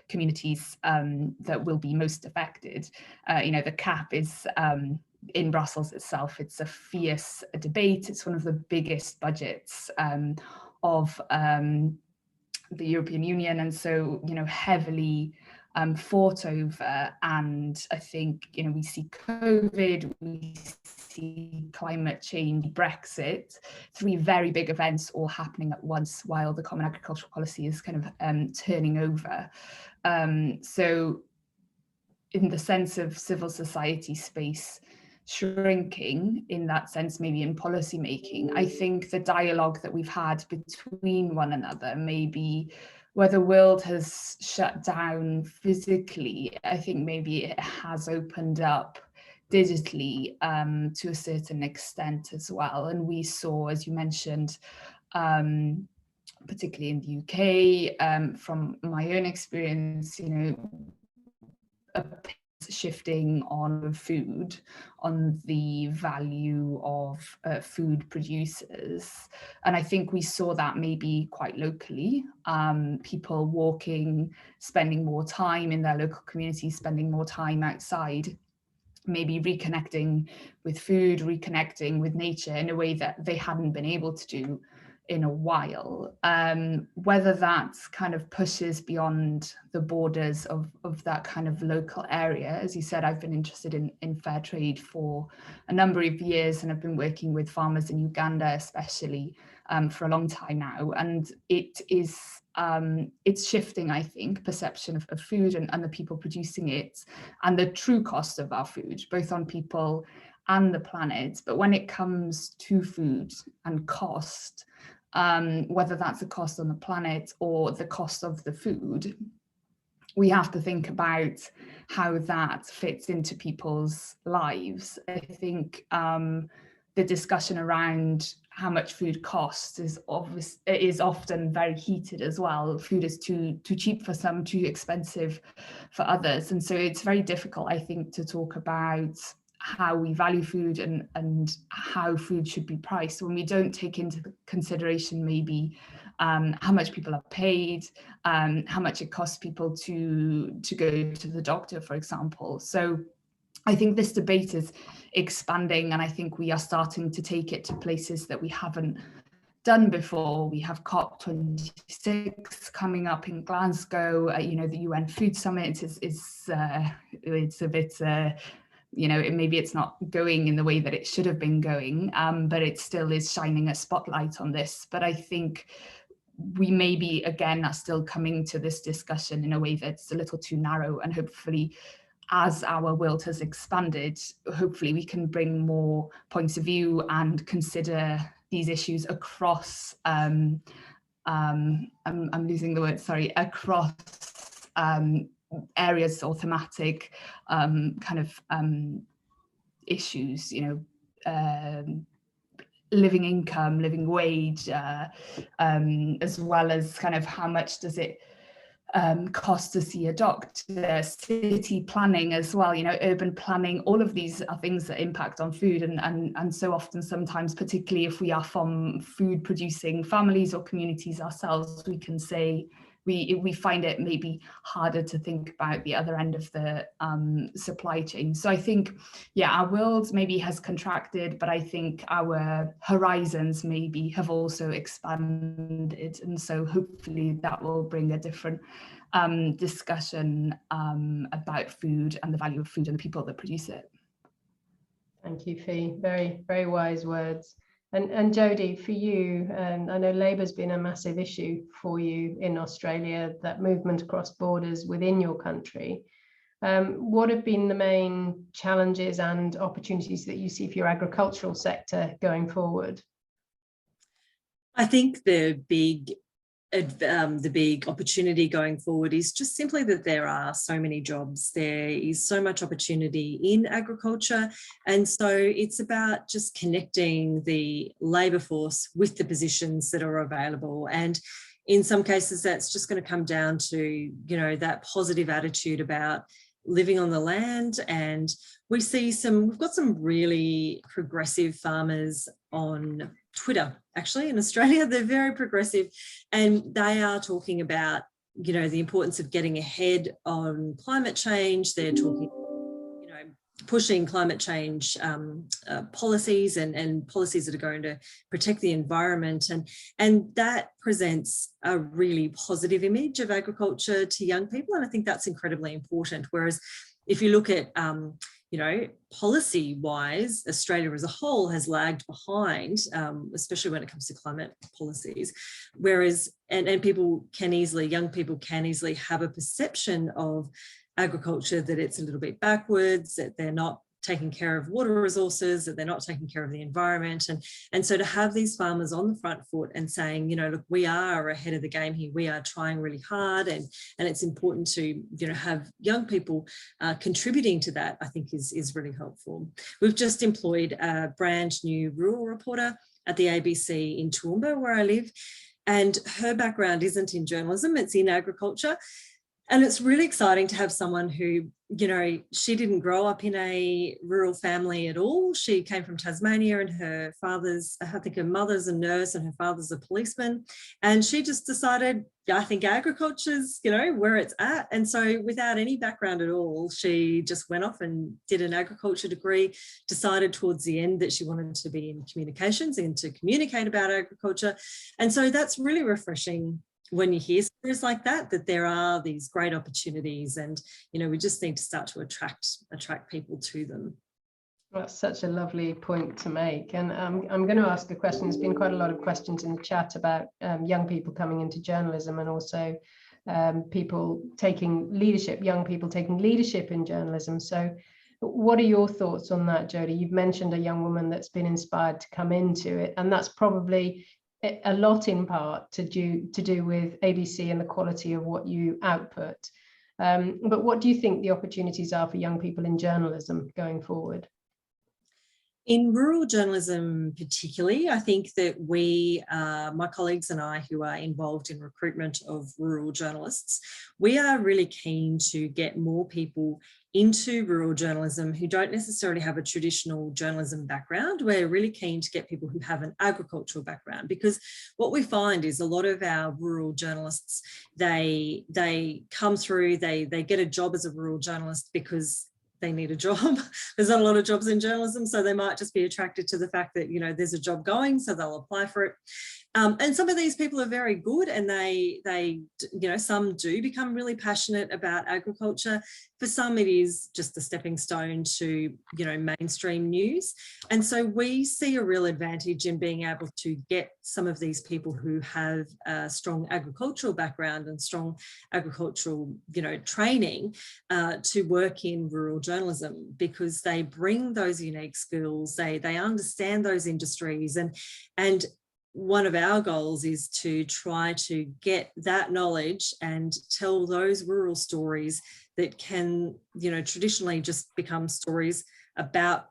communities that will be most affected. The CAP is in Brussels itself. It's a fierce debate. It's one of the biggest budgets of the European Union, and so heavily fought over. And I think we see COVID, we see climate change, Brexit, three very big events all happening at once while the Common Agricultural Policy is kind of turning over. So in the sense of civil society space shrinking, in that sense, maybe in policy making, I think the dialogue that we've had between one another, maybe where the world has shut down physically, I think maybe it has opened up digitally to a certain extent as well. And we saw, as you mentioned, particularly in the UK, from my own experience, a shifting on food, on the value of food producers. And I think we saw that maybe quite locally, people walking, spending more time in their local communities, spending more time outside, maybe reconnecting with food, reconnecting with nature in a way that they hadn't been able to do in a while. Whether that kind of pushes beyond the borders of that kind of local area. As you said, I've been interested in fair trade for a number of years, and I've been working with farmers in Uganda especially for a long time now. And it's shifting, I think, perception of food and the people producing it, and the true cost of our food, both on people and the planet. But when it comes to food and cost, whether that's a cost on the planet or the cost of the food, we have to think about how that fits into people's lives. I think the discussion around how much food costs is often very heated as well. Food is too cheap for some, too expensive for others. And so it's very difficult, I think, to talk about how we value food and how food should be priced when we don't take into consideration maybe how much people are paid, how much it costs people to go to the doctor, for example. So I think this debate is expanding, and I think we are starting to take it to places that we haven't done before. We have COP26 coming up in Glasgow. The UN Food Summit is it's a bit maybe it's not going in the way that it should have been going, but it still is shining a spotlight on this. But I think we maybe, again, are still coming to this discussion in a way that's a little too narrow, and hopefully as our world has expanded, hopefully we can bring more points of view and consider these issues across, I'm losing the word, sorry, across areas or thematic issues, living income, living wage, as well as kind of how much does it cost to see a doctor, city planning as well, urban planning. All of these are things that impact on food, and so often, sometimes, particularly if we are from food producing families or communities ourselves, we can say we find it maybe harder to think about the other end of the supply chain. So I think, our world maybe has contracted, but I think our horizons maybe have also expanded. And so hopefully that will bring a different discussion about food and the value of food and the people that produce it. Thank you, Fee. Very, very wise words. And Jodie, for you, I know Labour's been a massive issue for you in Australia, that movement across borders within your country. What have been the main challenges and opportunities that you see for your agricultural sector going forward? I think the big opportunity going forward is just simply that there are so many jobs. There is so much opportunity in agriculture. And so it's about just connecting the labour force with the positions that are available. And in some cases, that's just going to come down to, that positive attitude about living on the land. And we've got some really progressive farmers on Twitter, actually, in Australia. They're very progressive, and they are talking about, you know, the importance of getting ahead on climate change. They're talking, you know, pushing climate change policies and policies that are going to protect the environment. And that presents a really positive image of agriculture to young people. And I think that's incredibly important. Whereas if you look at, you know, policy-wise, Australia as a whole has lagged behind, especially when it comes to climate policies. Whereas, and people can easily, young people can easily have a perception of agriculture that it's a little bit backwards, that they're not taking care of water resources, that they're not taking care of the environment. And so to have these farmers on the front foot and saying, you know, look, we are ahead of the game here, we are trying really hard, and it's important to, you know, have young people contributing to that, I think is really helpful. We've just employed a brand new rural reporter at the ABC in Toowoomba, where I live, and her background isn't in journalism, it's in agriculture. And it's really exciting to have someone who, you know, she didn't grow up in a rural family at all. She came from Tasmania, and her father's, I think her mother's a nurse and her father's a policeman. And she just decided, I think agriculture's, you know, where it's at. And so without any background at all, she just went off and did an agriculture degree, decided towards the end that she wanted to be in communications and to communicate about agriculture. And so that's really refreshing when you hear stories like that, that there are these great opportunities, and, you know, we just need to start to attract people to them. That's such a lovely point to make. And I'm going to ask a question. There's been quite a lot of questions in the chat about young people coming into journalism, and also people taking leadership, young people taking leadership in journalism. So what are your thoughts on that, Jodie? You've mentioned a young woman that's been inspired to come into it, and that's probably a lot in part to do with ABC and the quality of what you output. But what do you think the opportunities are for young people in journalism going forward? In rural journalism particularly, I think that we, my colleagues and I who are involved in recruitment of rural journalists, we are really keen to get more people into rural journalism who don't necessarily have a traditional journalism background. We're really keen to get people who have an agricultural background, because what we find is a lot of our rural journalists, they come through, they get a job as a rural journalist because they need a job. There's not a lot of jobs in journalism, so they might just be attracted to the fact that, you know, there's a job going, so they'll apply for it. And some of these people are very good, and they, you know, some do become really passionate about agriculture. For some, it is just a stepping stone to, you know, mainstream news. And so we see a real advantage in being able to get some of these people who have a strong agricultural background and strong agricultural, you know, training to work in rural journalism, because they bring those unique skills. They understand those industries, and one of our goals is to try to get that knowledge and tell those rural stories that can, you know, traditionally just become stories about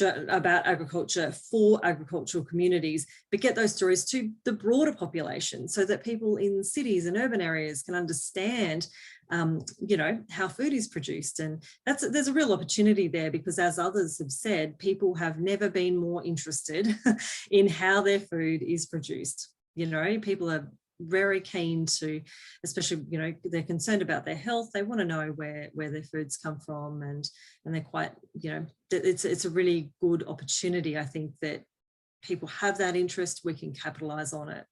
agriculture for agricultural communities, but get those stories to the broader population so that people in cities and urban areas can understand, you know, how food is produced. And there's a real opportunity there, because as others have said, people have never been more interested in how their food is produced. You know, people are very keen to, especially, you know, they're concerned about their health. They want to know where their foods come from, and they're quite, you know, it's a really good opportunity. I think that people have that interest, we can capitalize on it.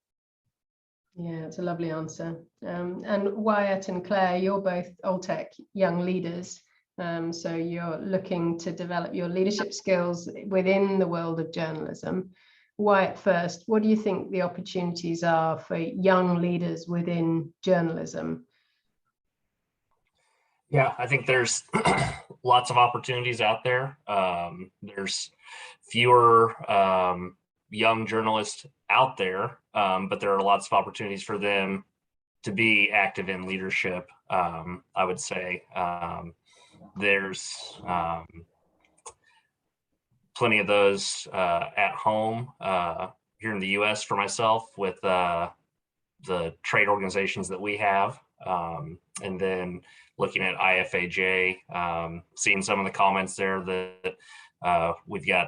Yeah, it's a lovely answer. And Wyatt and Claire, you're both Alltech young leaders. So you're looking to develop your leadership skills within the world of journalism. Wyatt first, what do you think the opportunities are for young leaders within journalism? Yeah, I think there's lots of opportunities out there. There's fewer young journalists out there, but there are lots of opportunities for them to be active in leadership. I would say there's plenty of those at home here in the US for myself with the trade organizations that we have. And then looking at IFAJ, seeing some of the comments there that we've got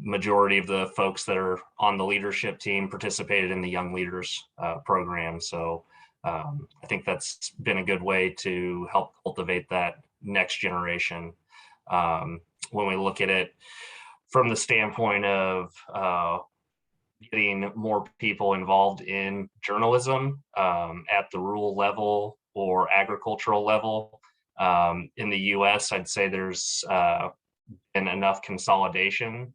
majority of the folks that are on the leadership team participated in the Young Leaders program. So I think that's been a good way to help cultivate that next generation. When we look at it from the standpoint of getting more people involved in journalism at the rural level or agricultural level, in the US, I'd say there's been enough consolidation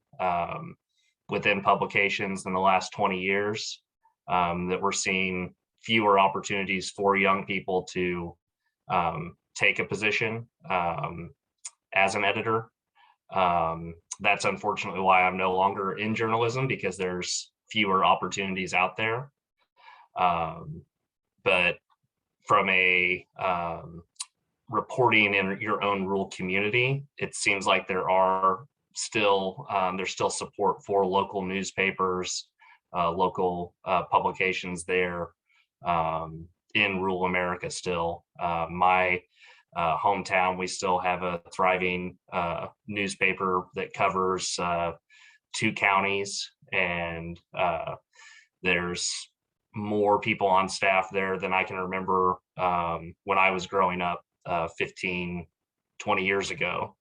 within publications in the last 20 years that we're seeing fewer opportunities for young people to take a position as an editor. That's unfortunately why I'm no longer in journalism, because there's fewer opportunities out there. But from a reporting in your own rural community, it seems like there's still support for local newspapers, local publications there in rural America still. My hometown, we still have a thriving newspaper that covers 2 counties, and there's more people on staff there than I can remember when I was growing up 15, 20 years ago.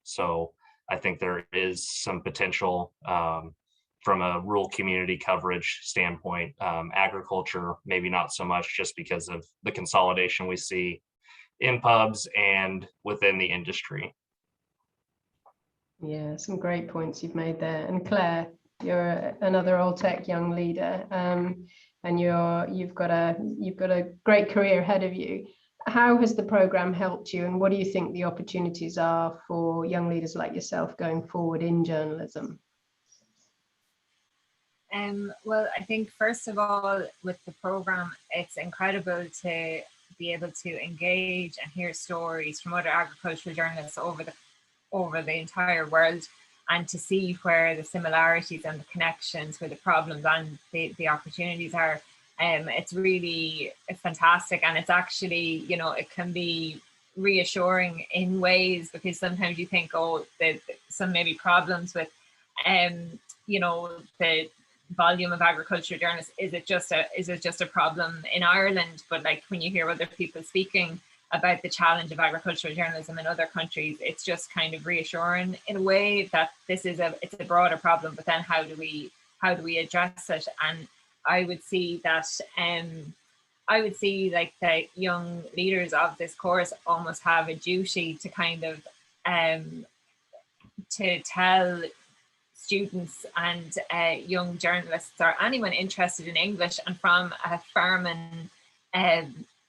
So I think there is some potential from a rural community coverage standpoint. Agriculture, maybe not so much, just because of the consolidation we see in pubs and within the industry. Yeah, some great points you've made there. And Claire, you're another Old Tech young leader, and you've got a great career ahead of you. How has the program helped you, and what do you think the opportunities are for young leaders like yourself going forward in journalism? Well, I think first of all, with the program, it's incredible to be able to engage and hear stories from other agricultural journalists over the entire world, and to see where the similarities and the connections, where the problems and the opportunities are. It's really fantastic, and it's actually, it can be reassuring in ways, because sometimes you think, some maybe problems with, the volume of agriculture journalists. Is it just a problem in Ireland? But like, when you hear other people speaking about the challenge of agricultural journalism in other countries, it's just kind of reassuring in a way that it's a broader problem. But then how do we address it? And I would see that like the young leaders of this course almost have a duty to kind of to tell students and young journalists, or anyone interested in English and from a farming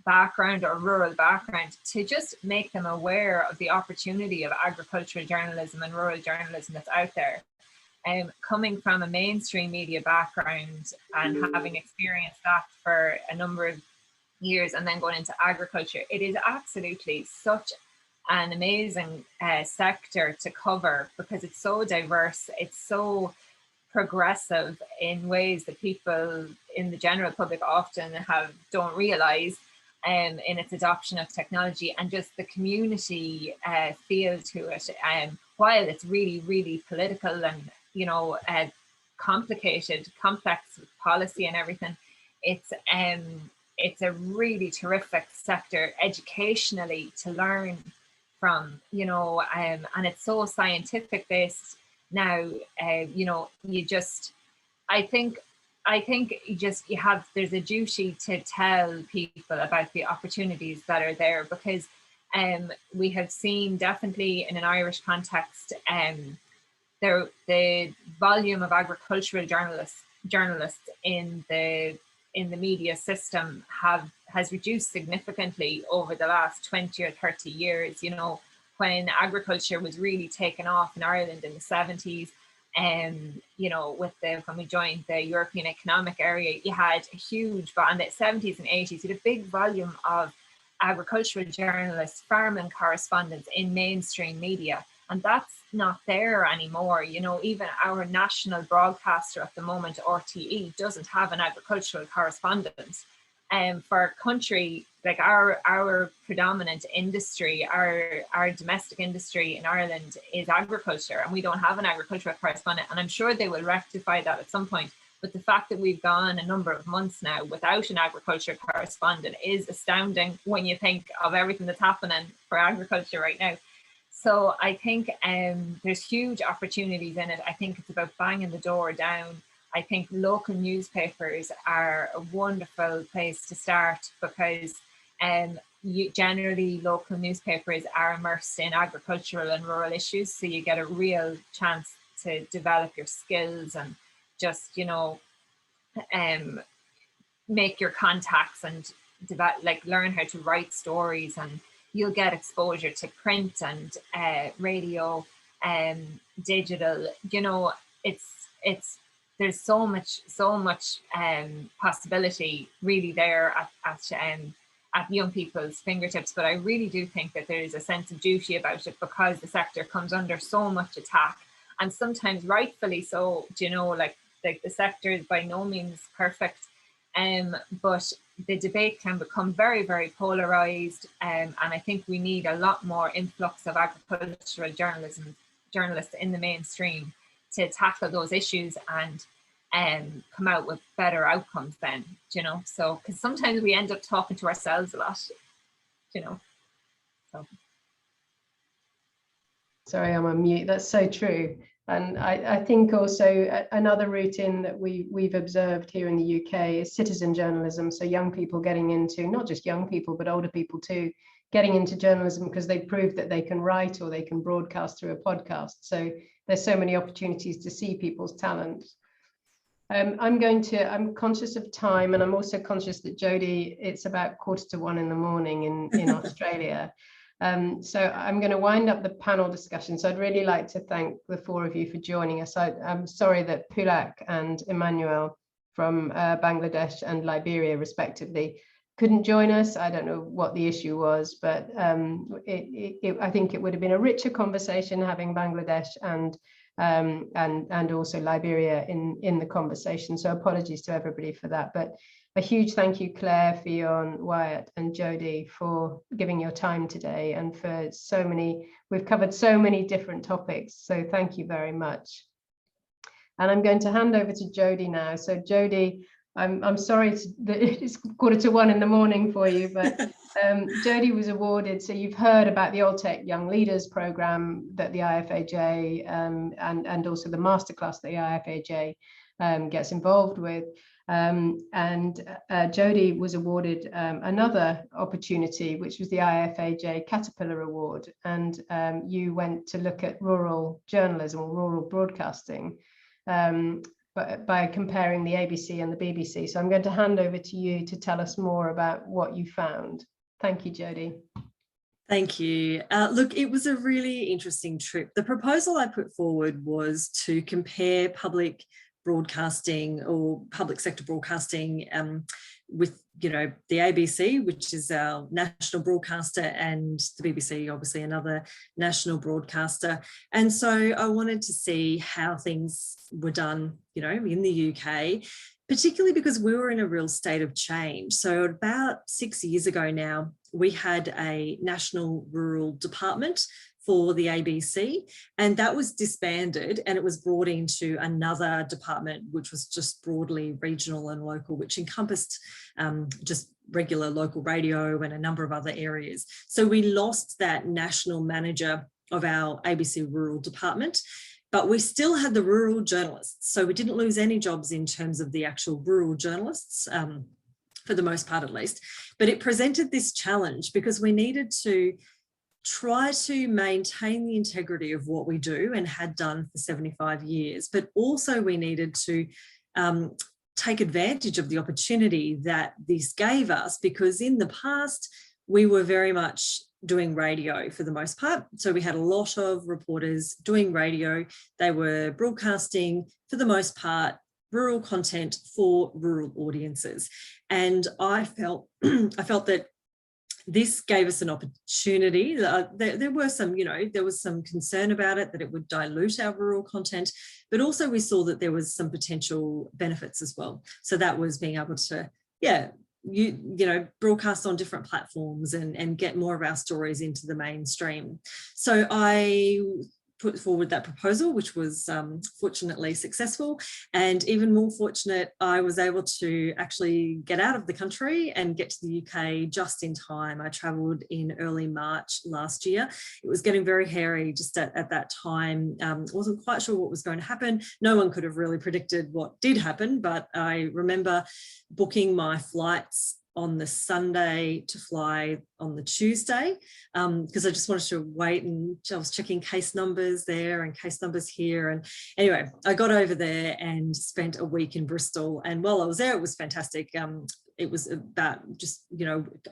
background or rural background, to just make them aware of the opportunity of agricultural journalism and rural journalism that's out there. Coming from a mainstream media background and having experienced that for a number of years, and then going into agriculture, it is absolutely such an amazing sector to cover, because it's so diverse, it's so progressive in ways that people in the general public often don't realize, in its adoption of technology, and just the community feel to it. While it's really, really political and complicated, complex policy and everything, it's a really terrific sector educationally to learn from, and it's so scientific based now. There's a duty to tell people about the opportunities that are there, because we have seen, definitely in an Irish context, the volume of agricultural journalists in the media system has reduced significantly over the last 20 or 30 years. When agriculture was really taken off in Ireland in the 70s, when we joined the European Economic Area, you had a huge, in the 70s and 80s, you had a big volume of agricultural journalists, farming correspondents in mainstream media. And that's not there anymore. Even our national broadcaster at the moment, RTE, doesn't have an agricultural correspondent. for a country like our predominant industry, our domestic industry in Ireland is agriculture, and we don't have an agricultural correspondent, and I'm sure they will rectify that at some point. But the fact that we've gone a number of months now without an agriculture correspondent is astounding when you think of everything that's happening for agriculture right now. So I think there's huge opportunities in it. I think it's about banging the door down. I think local newspapers are a wonderful place to start, because generally local newspapers are immersed in agricultural and rural issues. So you get a real chance to develop your skills and just, you know, make your contacts and develop, like, learn how to write stories, and you'll get exposure to print and radio and digital. You know, it's there's so much possibility really there at young people's fingertips. But I really do think that there is a sense of duty about it, because the sector comes under so much attack, and sometimes rightfully so. You know, like the sector is by no means perfect, but the debate can become very, very polarized, and I think we need a lot more influx of agricultural journalists in the mainstream to tackle those issues and come out with better outcomes then, you know. So, because sometimes we end up talking to ourselves a lot, you know. So. Sorry, I'm on mute. That's so true. And I think also another route in that we've observed here in the UK is citizen journalism. So young people getting into, not just young people, but older people too, getting into journalism because they proved that they can write or they can broadcast through a podcast. So there's so many opportunities to see people's talent. I'm conscious of time, and I'm also conscious that Jodie, it's about 1:45 in the morning in Australia. So I'm going to wind up the panel discussion. So I'd really like to thank the four of you for joining us. I'm sorry that Pulak and Emmanuel from Bangladesh and Liberia respectively couldn't join us. I don't know what the issue was, but I think it would have been a richer conversation having Bangladesh and also Liberia in the conversation. So apologies to everybody for that. But a huge thank you, Claire, Fionn, Wyatt and Jodie, for giving your time today, and for we've covered so many different topics. So thank you very much. And I'm going to hand over to Jodie now. So Jodie, I'm sorry that it's 1:45 in the morning for you, but Jodie was awarded, so you've heard about the Alltech Young Leaders Programme that the IFAJ and also the masterclass that the IFAJ gets involved with. Jodie was awarded another opportunity, which was the IFAJ Caterpillar Award, and you went to look at rural journalism or rural broadcasting by comparing the ABC and the BBC. So I'm going to hand over to you to tell us more about what you found. Thank you, Jodie. Thank you. Look, it was a really interesting trip. The proposal I put forward was to compare public broadcasting or public sector broadcasting with, you know, the ABC, which is our national broadcaster, and the BBC, obviously another national broadcaster. And so I wanted to see how things were done, you know, in the UK, particularly because we were in a real state of change. So about 6 years ago now, we had a national rural department for the ABC, and that was disbanded and it was brought into another department, which was just broadly regional and local, which encompassed just regular local radio and a number of other areas. So we lost that national manager of our ABC rural department, but we still had the rural journalists. So we didn't lose any jobs in terms of the actual rural journalists, for the most part at least. But it presented this challenge because we needed to try to maintain the integrity of what we do and had done for 75 years, but also we needed to take advantage of the opportunity that this gave us, because in the past we were very much doing radio for the most part. So we had a lot of reporters doing radio. They were broadcasting for the most part rural content for rural audiences. And I felt that this gave us an opportunity. There were some, you know, there was some concern about it, that it would dilute our rural content, but also we saw that there was some potential benefits as well. So that was being able to, broadcast on different platforms and get more of our stories into the mainstream. So I put forward that proposal, which was fortunately successful. And even more fortunate, I was able to actually get out of the country and get to the UK just in time. I travelled in early March last year. It was getting very hairy just at that time. Wasn't quite sure what was going to happen. No one could have really predicted what did happen, but I remember booking my flights on the Sunday to fly on the Tuesday, because I just wanted to wait, and I was checking case numbers there and case numbers here. And anyway, I got over there and spent a week in Bristol. And while I was there, it was fantastic. It was about just,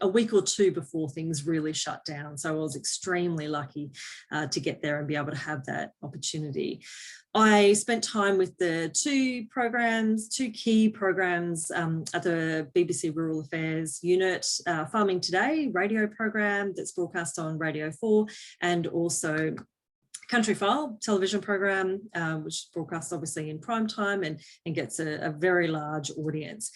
a week or two before things really shut down. So I was extremely lucky to get there and be able to have that opportunity. I spent time with the two key programs at the BBC Rural Affairs unit, Farming Today radio program that's broadcast on Radio 4, and also Country File television program, which is broadcast obviously in prime time and gets a very large audience.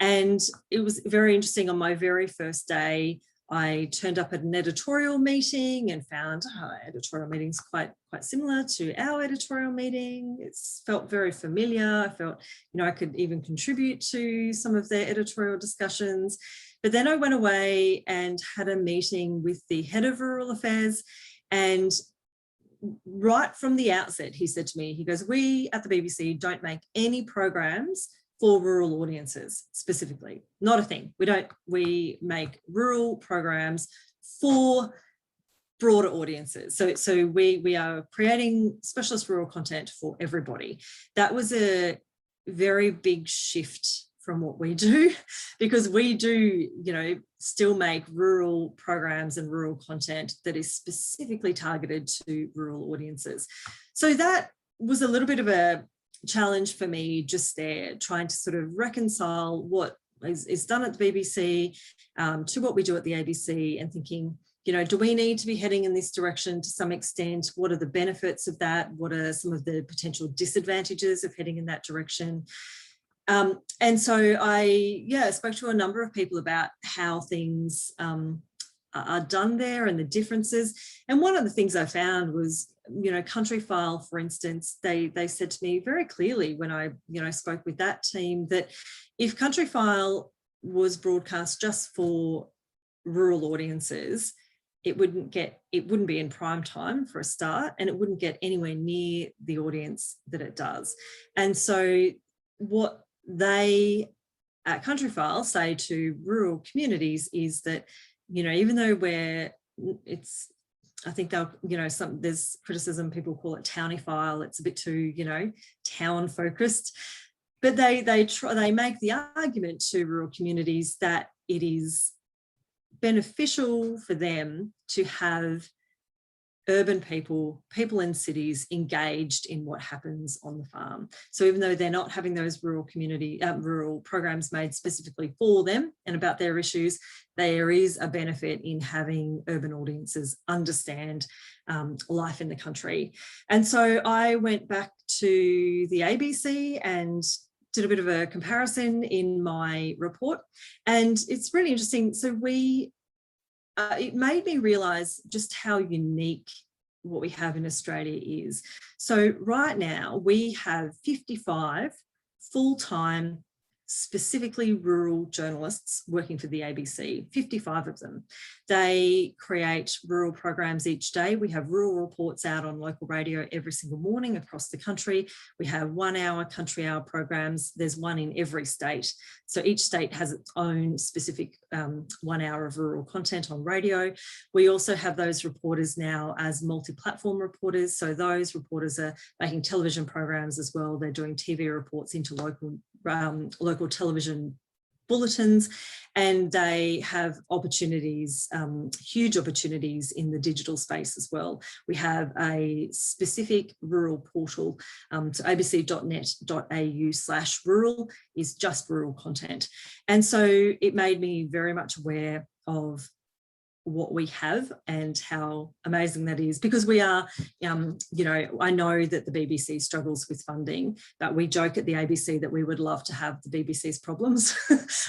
And it was very interesting. On my very first day, I turned up at an editorial meeting and found editorial meetings quite similar to our editorial meeting. It's felt very familiar. I felt, I could even contribute to some of their editorial discussions. But then I went away and had a meeting with the head of Rural Affairs, and right from the outset, he said to me, he goes, "We at the BBC don't make any programs for rural audiences specifically, not a thing. We make rural programs for broader audiences. So we are creating specialist rural content for everybody." That was a very big shift from what we do, because we do, still make rural programs and rural content that is specifically targeted to rural audiences. So that was a little bit of a challenge for me just there, trying to sort of reconcile what is done at the BBC to what we do at the ABC, and thinking, do we need to be heading in this direction to some extent? What are the benefits of that? What are some of the potential disadvantages of heading in that direction? And so I spoke to a number of people about how things are done there and the differences. And one of the things I found was, Country File, for instance, they said to me very clearly when I, spoke with that team, that if Country File was broadcast just for rural audiences, it wouldn't be in prime time for a start, and it wouldn't get anywhere near the audience that it does. And so what they at Country File say to rural communities is that, even though I think they'll, there's criticism, people call it towny file, it's a bit too, town focused, but they make the argument to rural communities that it is beneficial for them to have urban people in cities engaged in what happens on the farm. So even though they're not having those rural programs made specifically for them and about their issues, there is a benefit in having urban audiences understand life in the country. And so I went back to the ABC and did a bit of a comparison in my report, and it's really interesting. So it made me realise just how unique what we have in Australia is. So right now we have 55 full-time, specifically rural journalists working for the ABC, 55 of them. They create rural programs each day. We have rural reports out on local radio every single morning across the country. We have 1 hour country hour programs. There's one in every state. So each state has its own specific 1 hour of rural content on radio. We also have those reporters now as multi-platform reporters. So those reporters are making television programs as well. They're doing TV reports into local television bulletins, and they have opportunities, huge opportunities in the digital space as well. We have a specific rural portal, so abc.net.au/rural is just rural content. And so it made me very much aware of what we have and how amazing that is, because we are, you know, I know that the BBC struggles with funding, but we joke at the ABC that we would love to have the BBC's problems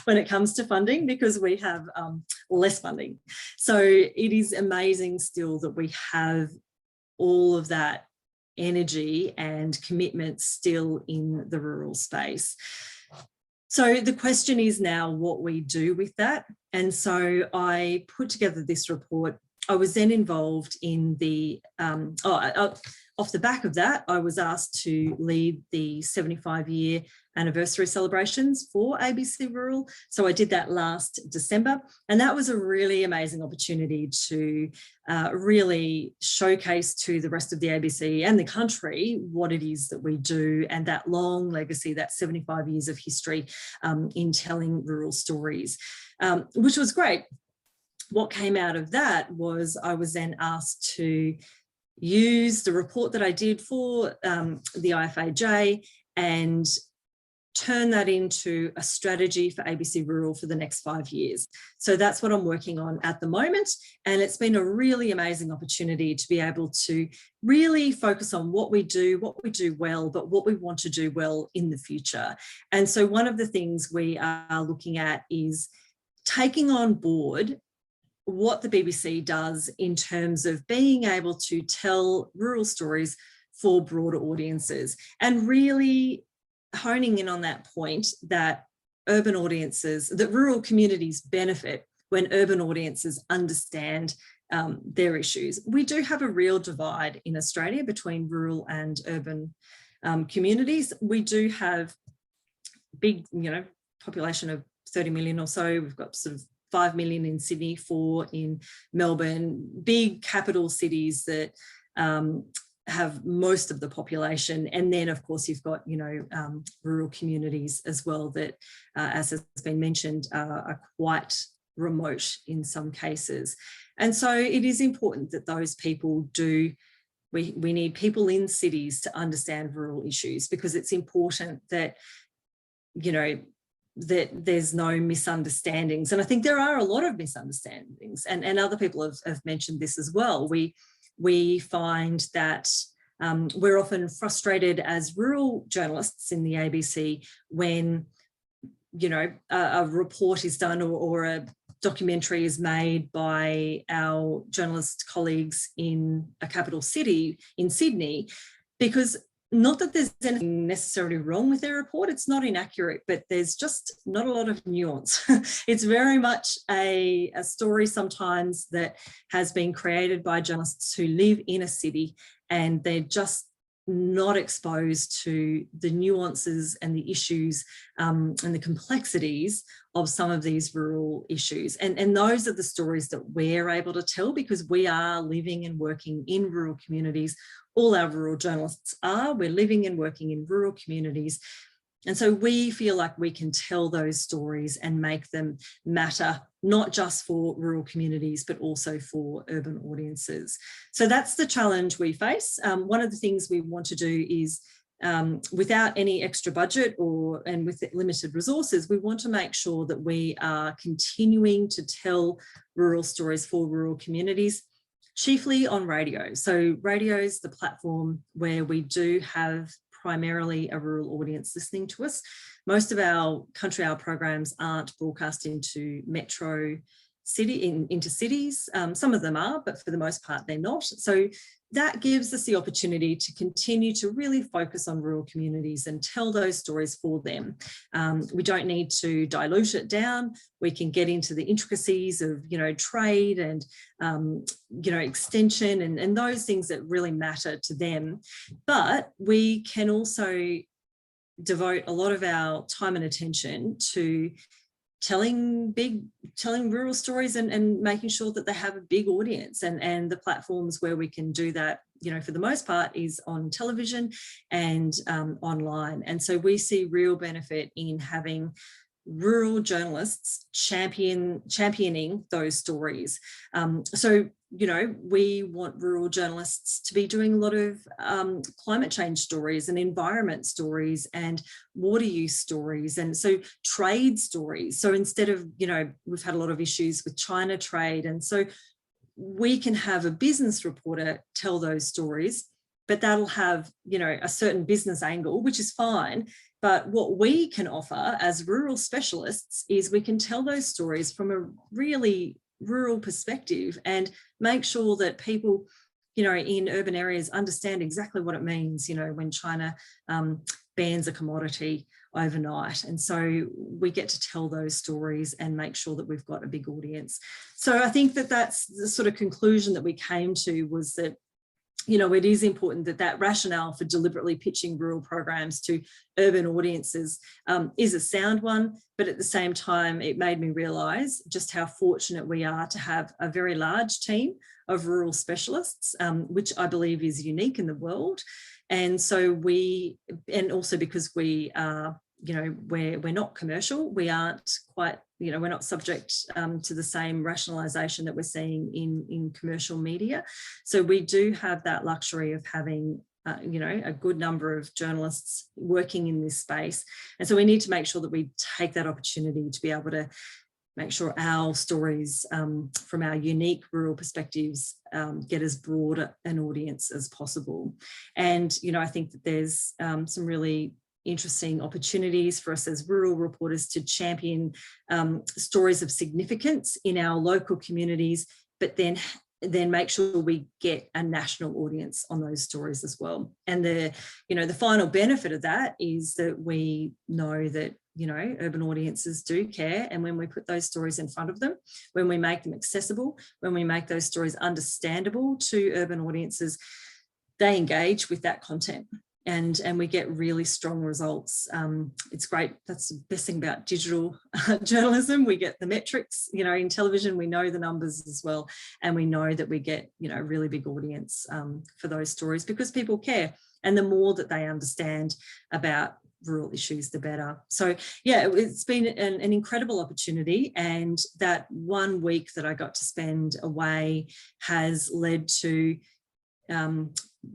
when it comes to funding, because we have less funding. So it is amazing still that we have all of that energy and commitment still in the rural space. So the question is now what we do with that. And so I put together this report. I was then involved in the, off the back of that, I was asked to lead the 75-year anniversary celebrations for ABC Rural. So I did that last December, and that was a really amazing opportunity to really showcase to the rest of the ABC and the country what it is that we do, and that long legacy, that 75 years of history in telling rural stories, which was great. What came out of that was I was then asked to use the report that I did for the IFAJ and turn that into a strategy for ABC Rural for the next 5 years. So that's what I'm working on at the moment. And it's been a really amazing opportunity to be able to really focus on what we do well, but what we want to do well in the future. And so one of the things we are looking at is taking on board what the BBC does in terms of being able to tell rural stories for broader audiences, and really honing in on that point that urban audiences, that rural communities benefit when urban audiences understand their issues. We do have a real divide in Australia between rural and urban communities. We do have big, you know, population of 30 million or so. We've got sort of 5 million in Sydney, 4 in Melbourne, big capital cities that have most of the population. And then, of course, you've got, you know, rural communities as well that, as has been mentioned, are quite remote in some cases. And so it is important that those people do, we need people in cities to understand rural issues, because it's important that, you know, that there's no misunderstandings. And I think there are a lot of misunderstandings, and other people have mentioned this as well. We find that we're often frustrated as rural journalists in the ABC when, you know, a report is done or a documentary is made by our journalist colleagues in a capital city in Sydney, because not that there's anything necessarily wrong with their report, it's not inaccurate, but there's just not a lot of nuance. It's very much a story sometimes that has been created by journalists who live in a city, and they're just not exposed to the nuances and the issues and the complexities of some of these rural issues. And those are the stories that we're able to tell, because we are living and working in rural communities. All our rural journalists are. We're living and working in rural communities. And so we feel like we can tell those stories and make them matter, not just for rural communities, but also for urban audiences. So that's the challenge we face. One of the things we want to do is, without any extra budget and with limited resources, we want to make sure that we are continuing to tell rural stories for rural communities, chiefly on radio. So radio is the platform where we do have primarily a rural audience listening to us. Most of our country hour programs aren't broadcast into metro into cities. Some of them are, but for the most part they're not. So that gives us the opportunity to continue to really focus on rural communities and tell those stories for them. We don't need to dilute it down. We can get into the intricacies of, you know, trade and, you know, extension and those things that really matter to them. But we can also devote a lot of our time and attention to telling rural stories and making sure that they have a big audience, and the platforms where we can do that, you know, for the most part is on television and online. And so we see real benefit in having rural journalists championing those stories. So you know, we want rural journalists to be doing a lot of climate change stories and environment stories and water use stories, and so trade stories. So instead of, you know, we've had a lot of issues with China trade, and so we can have a business reporter tell those stories, but that'll have, you know, a certain business angle, which is fine. But what we can offer as rural specialists is we can tell those stories from a really rural perspective and make sure that people, you know, in urban areas understand exactly what it means, you know, when China bans a commodity overnight. And so we get to tell those stories and make sure that we've got a big audience. So I think that that's the sort of conclusion that we came to, was that, you know, it is important that that rationale for deliberately pitching rural programs to urban audiences is a sound one, but at the same time, it made me realise just how fortunate we are to have a very large team of rural specialists, which I believe is unique in the world. And so and also because we are, you know, we're not commercial, we aren't quite, you know, we're not subject to the same rationalisation that we're seeing in commercial media. So we do have that luxury of having, you know, a good number of journalists working in this space. And so we need to make sure that we take that opportunity to be able to make sure our stories from our unique rural perspectives get as broad an audience as possible. And, you know, I think that there's some really interesting opportunities for us as rural reporters to champion stories of significance in our local communities, but then make sure we get a national audience on those stories as well. And the final benefit of that is that we know that, you know, urban audiences do care. And when we put those stories in front of them, when we make them accessible, when we make those stories understandable to urban audiences, they engage with that content. And we get really strong results. It's great. That's the best thing about digital journalism. We get the metrics, you know, in television, we know the numbers as well. And we know that we get, you know, a really big audience for those stories because people care. And the more that they understand about rural issues, the better. So yeah, it's been an incredible opportunity. And that 1 week that I got to spend away has led to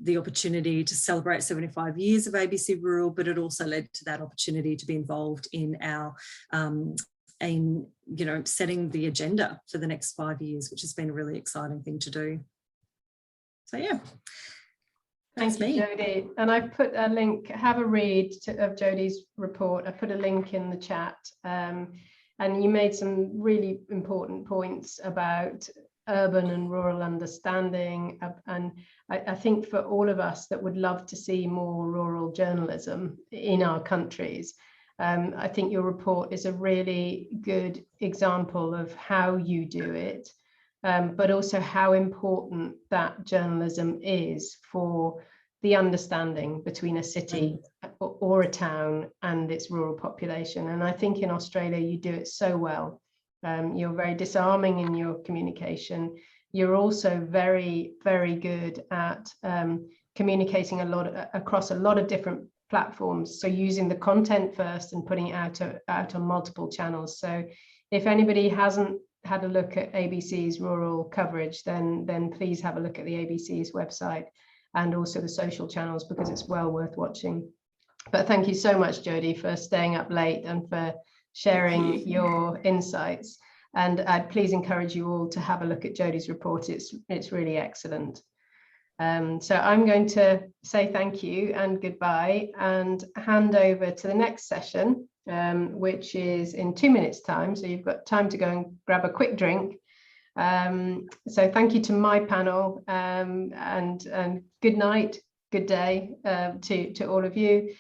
the opportunity to celebrate 75 years of ABC Rural, but it also led to that opportunity to be involved in our, you know, setting the agenda for the next 5 years, which has been a really exciting thing to do. So yeah. Thank you, Jodie. And I put a link, have a read of Jodie's report. I put a link in the chat, and you made some really important points about urban and rural understanding, and I think for all of us that would love to see more rural journalism in our countries, I think your report is a really good example of how you do it, but also how important that journalism is for the understanding between a city or a town and its rural population. And I think in Australia you do it so well. You're very disarming in your communication. You're also very, very good at communicating across a lot of different platforms. So using the content first and putting it out on multiple channels. So if anybody hasn't had a look at ABC's rural coverage, then please have a look at the ABC's website and also the social channels, because it's well worth watching. But thank you so much, Jodie, for staying up late and for sharing your insights. And I'd please encourage you all to have a look at Jodie's report. It's really excellent. So I'm going to say thank you and goodbye and hand over to the next session, which is in 2 minutes time. So you've got time to go and grab a quick drink. So thank you to my panel, and good night, good day to all of you.